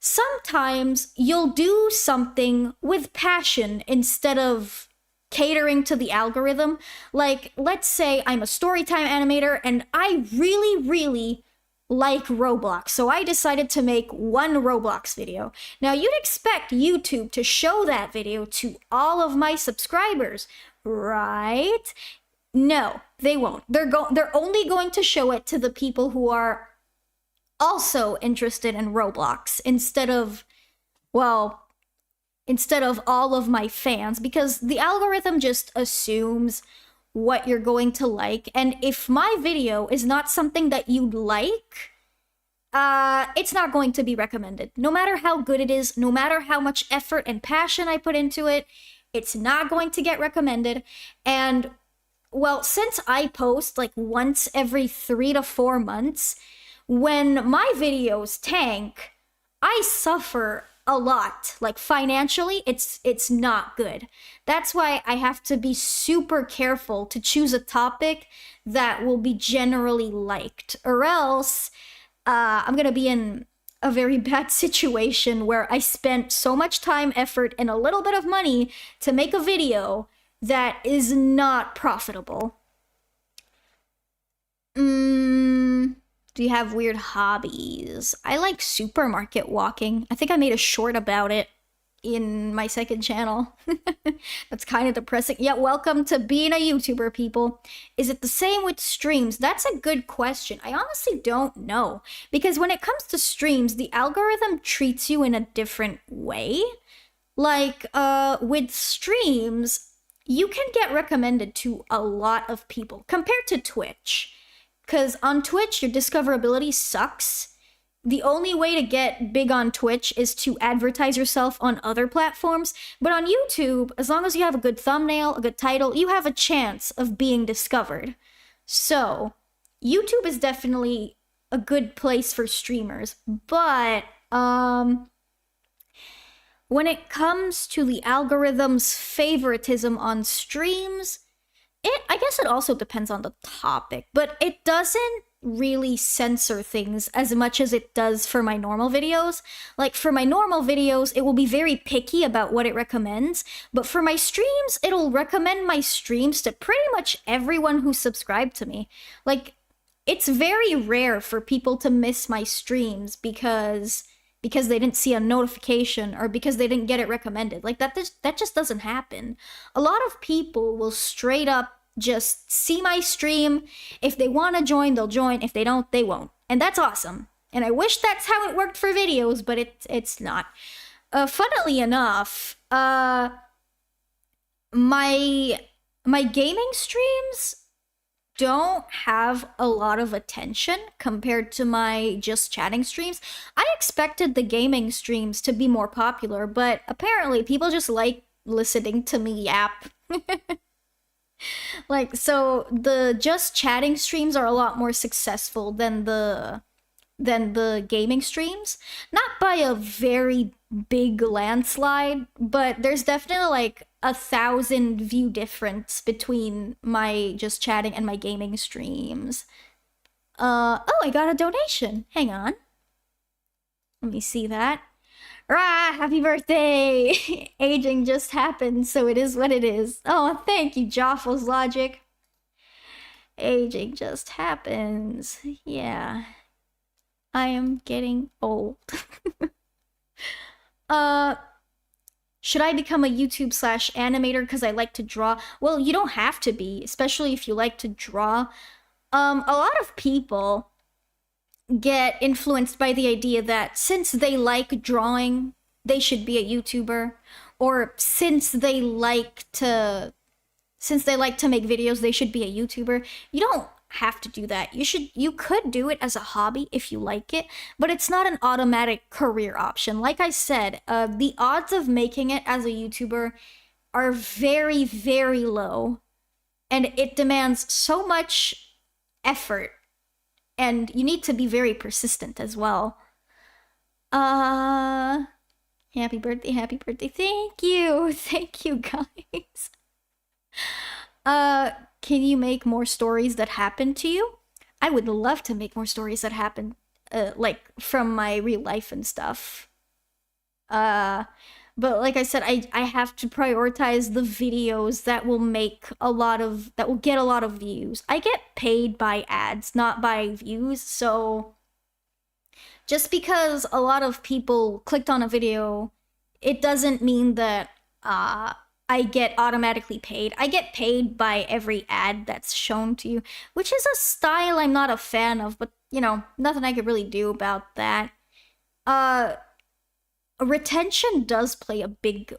sometimes you'll do something with passion instead of catering to the algorithm. Like, let's say I'm a storytime animator and I really, really like Roblox, so I decided to make one Roblox video. Now, you'd expect YouTube to show that video to all of my subscribers, right? No, they won't. They're only going to show it to the people who are also interested in Roblox instead of, well, instead of all of my fans, because the algorithm just assumes what you're going to like, and if my video is not something that you like, it's not going to be recommended. No matter how good it is, no matter how much effort and passion I put into it, it's not going to get recommended. And, well, since I post like once every 3 to 4 months, when my videos tank, I suffer a lot. Like, financially, it's not good. That's why I have to be super careful to choose a topic that will be generally liked, or else I'm gonna be in a very bad situation where I spent so much time, effort, and a little bit of money to make a video that is not profitable. Do you have weird hobbies? I like supermarket walking. I think I made a short about it in my second channel. That's kind of depressing. Yeah, welcome to being a YouTuber, people. Is it the same with streams? That's a good question. I honestly don't know. Because when it comes to streams, the algorithm treats you in a different way. Like, with streams, you can get recommended to a lot of people compared to Twitch. Because on Twitch, your discoverability sucks. The only way to get big on Twitch is to advertise yourself on other platforms. But on YouTube, as long as you have a good thumbnail, a good title, you have a chance of being discovered. So, YouTube is definitely a good place for streamers. But, when it comes to the algorithm's favoritism on streams, I guess it also depends on the topic, but it doesn't really censor things as much as it does for my normal videos. Like, for my normal videos, it will be very picky about what it recommends, but for my streams, it'll recommend my streams to pretty much everyone who's subscribed to me. Like, it's very rare for people to miss my streams because they didn't see a notification or because they didn't get it recommended. Like, that just doesn't happen. A lot of people will straight up just see my stream. If they want to join, they'll join. If they don't, they won't. And that's awesome. And I wish that's how it worked for videos, but it's not. Funnily enough, my gaming streams don't have a lot of attention compared to my just chatting streams. I expected the gaming streams to be more popular, but apparently people just like listening to me yap. Like, so the just chatting streams are a lot more successful than the gaming streams. Not by a very big landslide, but there's definitely like 1,000 view difference between my just chatting and my gaming streams. Oh, I got a donation. Hang on. Let me see that. Rah, happy birthday! Aging just happened, so it is what it is. Oh, thank you, Joffle's Logic. Aging just happens. Yeah. I am getting old. Should I become a YouTube/animator because I like to draw? Well, you don't have to be, especially if you like to draw. A lot of people get influenced by the idea that since they like drawing, they should be a YouTuber, or since they like to make videos, they should be a YouTuber. You don't have to do that. You could do it as a hobby if you like it, but it's not an automatic career option. Like I said, the odds of making it as a YouTuber are very, very low, and it demands so much effort, and you need to be very persistent as well. Happy birthday, happy birthday. Thank you. Thank you, guys. Can you make more stories that happen to you? I would love to make more stories that happen, like from my real life and stuff. But like I said, I have to prioritize the videos that will get a lot of views. I get paid by ads, not by views, so just because a lot of people clicked on a video, it doesn't mean that I get automatically paid. I get paid by every ad that's shown to you, which is a style I'm not a fan of, but you know, nothing I could really do about that. Retention does play a big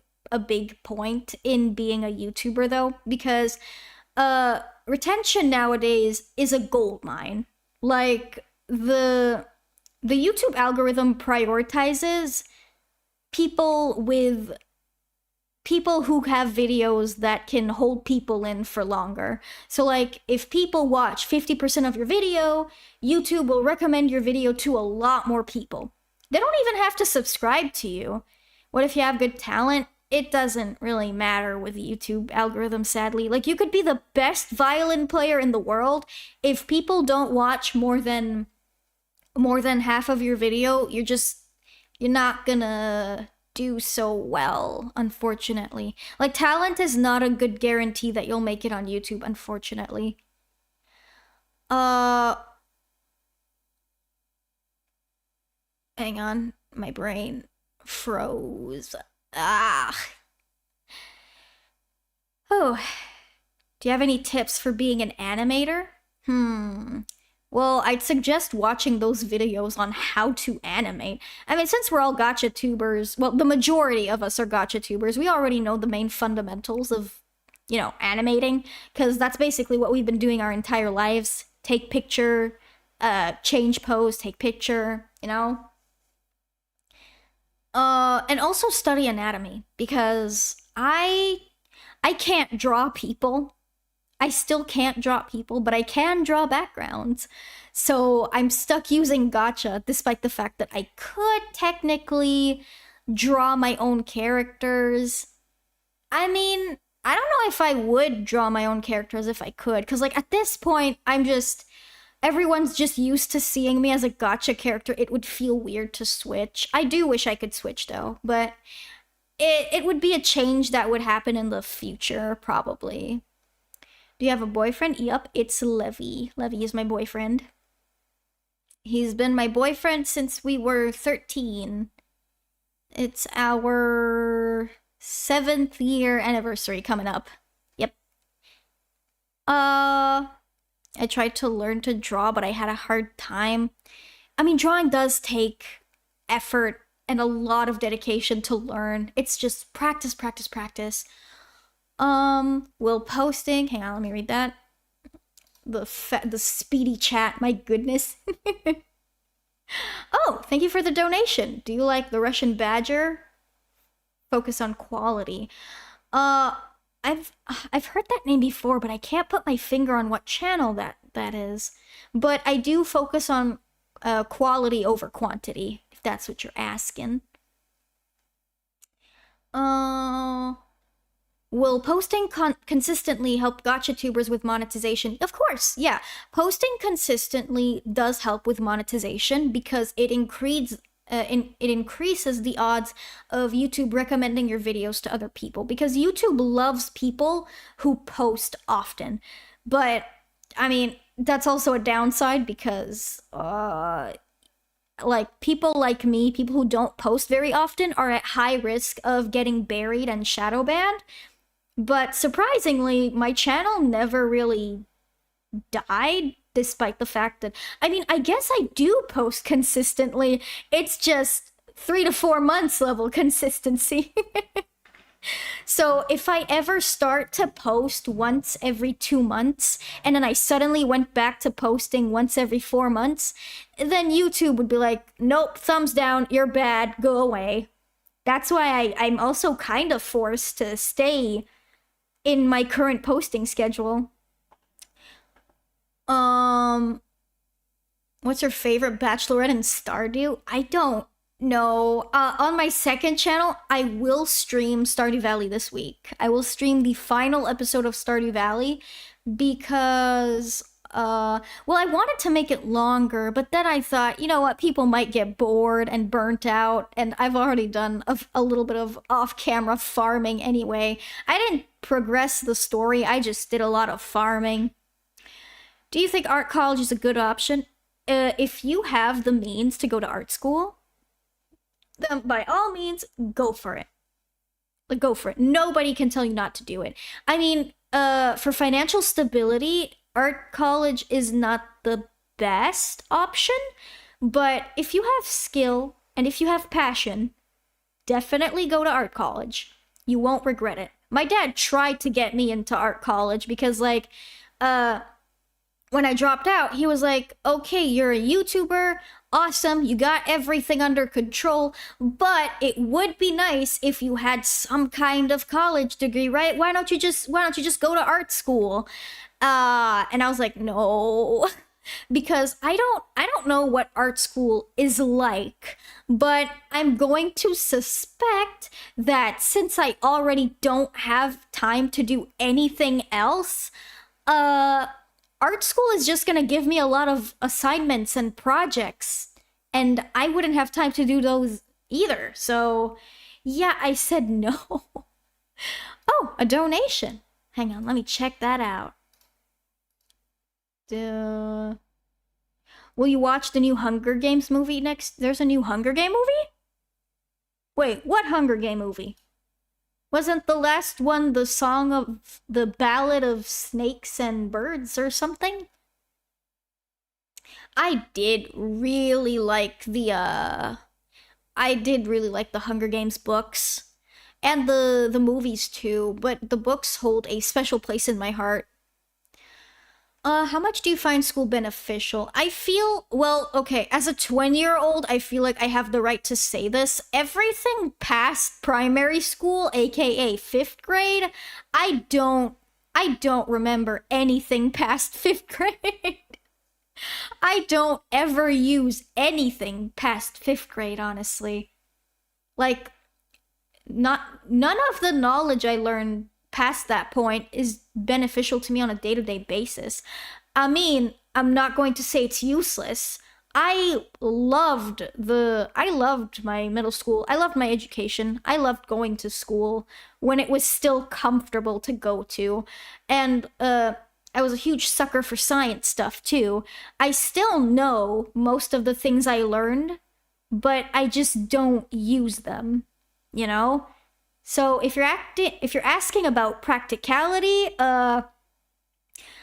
point in being a YouTuber though, because retention nowadays is a gold mine. Like the YouTube algorithm prioritizes people who have videos that can hold people in for longer. So like if people watch 50% of your video, YouTube will recommend your video to a lot more people. They don't even have to subscribe to you. What if you have good talent? It doesn't really matter with the YouTube algorithm, sadly. Like, you could be the best violin player in the world. If people don't watch more than half of your video, you're not gonna do so well, unfortunately. Like, talent is not a good guarantee that you'll make it on YouTube, unfortunately. Hang on, my brain froze. Oh. Do you have any tips for being an animator? Well, I'd suggest watching those videos on how to animate. I mean, since we're all GachaTubers, well, the majority of us are GachaTubers, we already know the main fundamentals of, you know, animating, because that's basically what we've been doing our entire lives. Take picture, change pose, take picture, you know? And also study anatomy, because I can't draw people. I still can't draw people, but I can draw backgrounds. So I'm stuck using Gacha, despite the fact that I could technically draw my own characters. I mean, I don't know if I would draw my own characters if I could, because like at this point, everyone's just used to seeing me as a Gacha character. It would feel weird to switch. I do wish I could switch though, but it would be a change that would happen in the future, probably. Do you have a boyfriend? Yup, it's Levy. Levy is my boyfriend. He's been my boyfriend since we were 13. It's our 7th year anniversary coming up. Yep. I tried to learn to draw, but I had a hard time. I mean, drawing does take effort and a lot of dedication to learn. It's just practice, practice, practice. Will posting, hang on, let me read that. The speedy chat, my goodness. Oh, thank you for the donation. Do you like the Russian Badger? Focus on quality. I've heard that name before, but I can't put my finger on what channel that is. But I do focus on quality over quantity, if that's what you're asking. Will posting consistently help GachaTubers with monetization? Of course, yeah. Posting consistently does help with monetization because it increases the odds of YouTube recommending your videos to other people, because YouTube loves people who post often. But I mean, that's also a downside because like people like me, people who don't post very often, are at high risk of getting buried and shadow banned. But surprisingly, my channel never really died, despite the fact that, I mean, I guess I do post consistently. It's just 3 to 4 months level consistency. So if I ever start to post once every 2 months, and then I suddenly went back to posting once every 4 months, then YouTube would be like, nope, thumbs down, you're bad, go away. That's why I'm also kind of forced to stay in my current posting schedule. What's your favorite Bachelorette and Stardew? I don't know. On my second channel, I will stream Stardew Valley this week. I will stream the final episode of Stardew Valley because well, I wanted to make it longer, but then I thought, you know what, people might get bored and burnt out, and I've already done a little bit of off-camera farming anyway. I didn't progress the story, I just did a lot of farming. Do you think art college is a good option? If you have the means to go to art school, then by all means, go for it. Like, go for it. Nobody can tell you not to do it. I mean, for financial stability, art college is not the best option, but if you have skill and if you have passion, definitely go to art college. You won't regret it. My dad tried to get me into art college because, like, when I dropped out, he was like, okay, you're a YouTuber, awesome, you got everything under control, but it would be nice if you had some kind of college degree, right? Why don't you just go to art school? And I was like, no, because I don't know what art school is like, but I'm going to suspect that since I already don't have time to do anything else, art school is just gonna give me a lot of assignments and projects, and I wouldn't have time to do those either. So, yeah, I said no. Oh, a donation. Hang on, let me check that out. Will you watch the new Hunger Games movie next? There's a new Hunger Game movie? Wait, what Hunger Game movie? Wasn't the last one the song of the Ballad of Snakes and Birds or something? I did really like the Hunger Games books and the movies too, but the books hold a special place in my heart. How much do you find school beneficial? I feel, well, okay, as a 20-year-old, I feel like I have the right to say this. Everything past primary school, aka 5th grade, I don't remember anything past 5th grade. I don't ever use anything past 5th grade, honestly. Like, none of the knowledge I learned past that point is beneficial to me on a day-to-day basis. I mean, I'm not going to say it's useless. I loved my middle school. I loved my education. I loved going to school when it was still comfortable to go to. And I was a huge sucker for science stuff too. I still know most of the things I learned, but I just don't use them, you know? So if you're asking about practicality,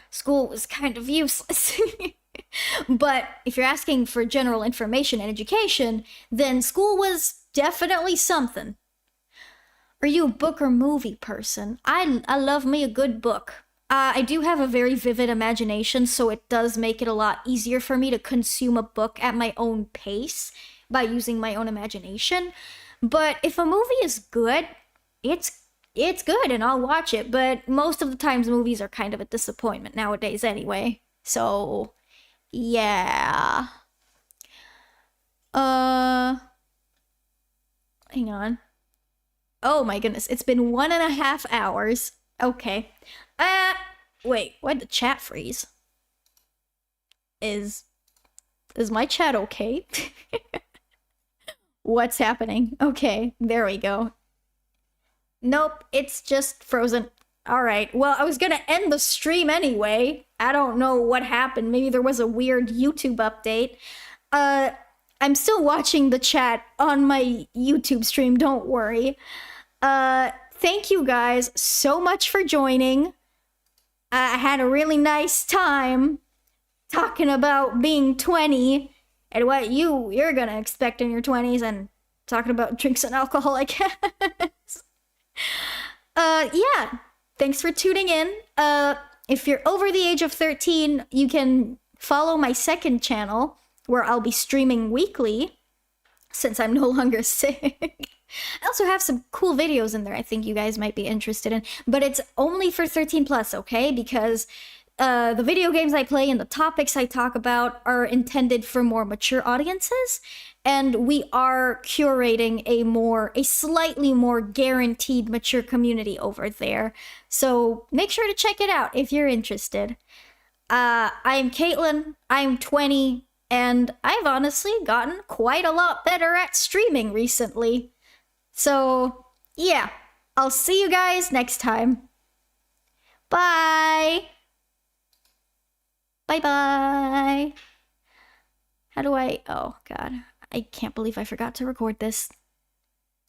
school was kind of useless. But if you're asking for general information and education, then school was definitely something. Are you a book or movie person? I love me a good book. I do have a very vivid imagination, so it does make it a lot easier for me to consume a book at my own pace by using my own imagination. But if a movie is good, it's good and I'll watch it, but most of the times movies are kind of a disappointment nowadays anyway. So, yeah. Hang on. Oh my goodness, it's been 1.5 hours. Okay. Wait, why'd the chat freeze? Is my chat okay? What's happening? Okay, there we go. Nope, it's just frozen. Alright, well, I was gonna end the stream anyway. I don't know what happened. Maybe there was a weird YouTube update. I'm still watching the chat on my YouTube stream, don't worry. Thank you guys so much for joining. I had a really nice time talking about being 20 and what you're gonna expect in your 20s and talking about drinks and alcohol, I guess. Yeah, thanks for tuning in. If you're over the age of 13, you can follow my second channel where I'll be streaming weekly since I'm no longer sick. I also have some cool videos in there I think you guys might be interested in, but it's only for 13 plus, okay? Because the video games I play and the topics I talk about are intended for more mature audiences, and we are curating a slightly more guaranteed mature community over there. So make sure to check it out if you're interested. I'm Kaitlyn, I'm 20, and I've honestly gotten quite a lot better at streaming recently. So, yeah, I'll see you guys next time. Bye! Bye bye! How do I. Oh, God. I can't believe I forgot to record this.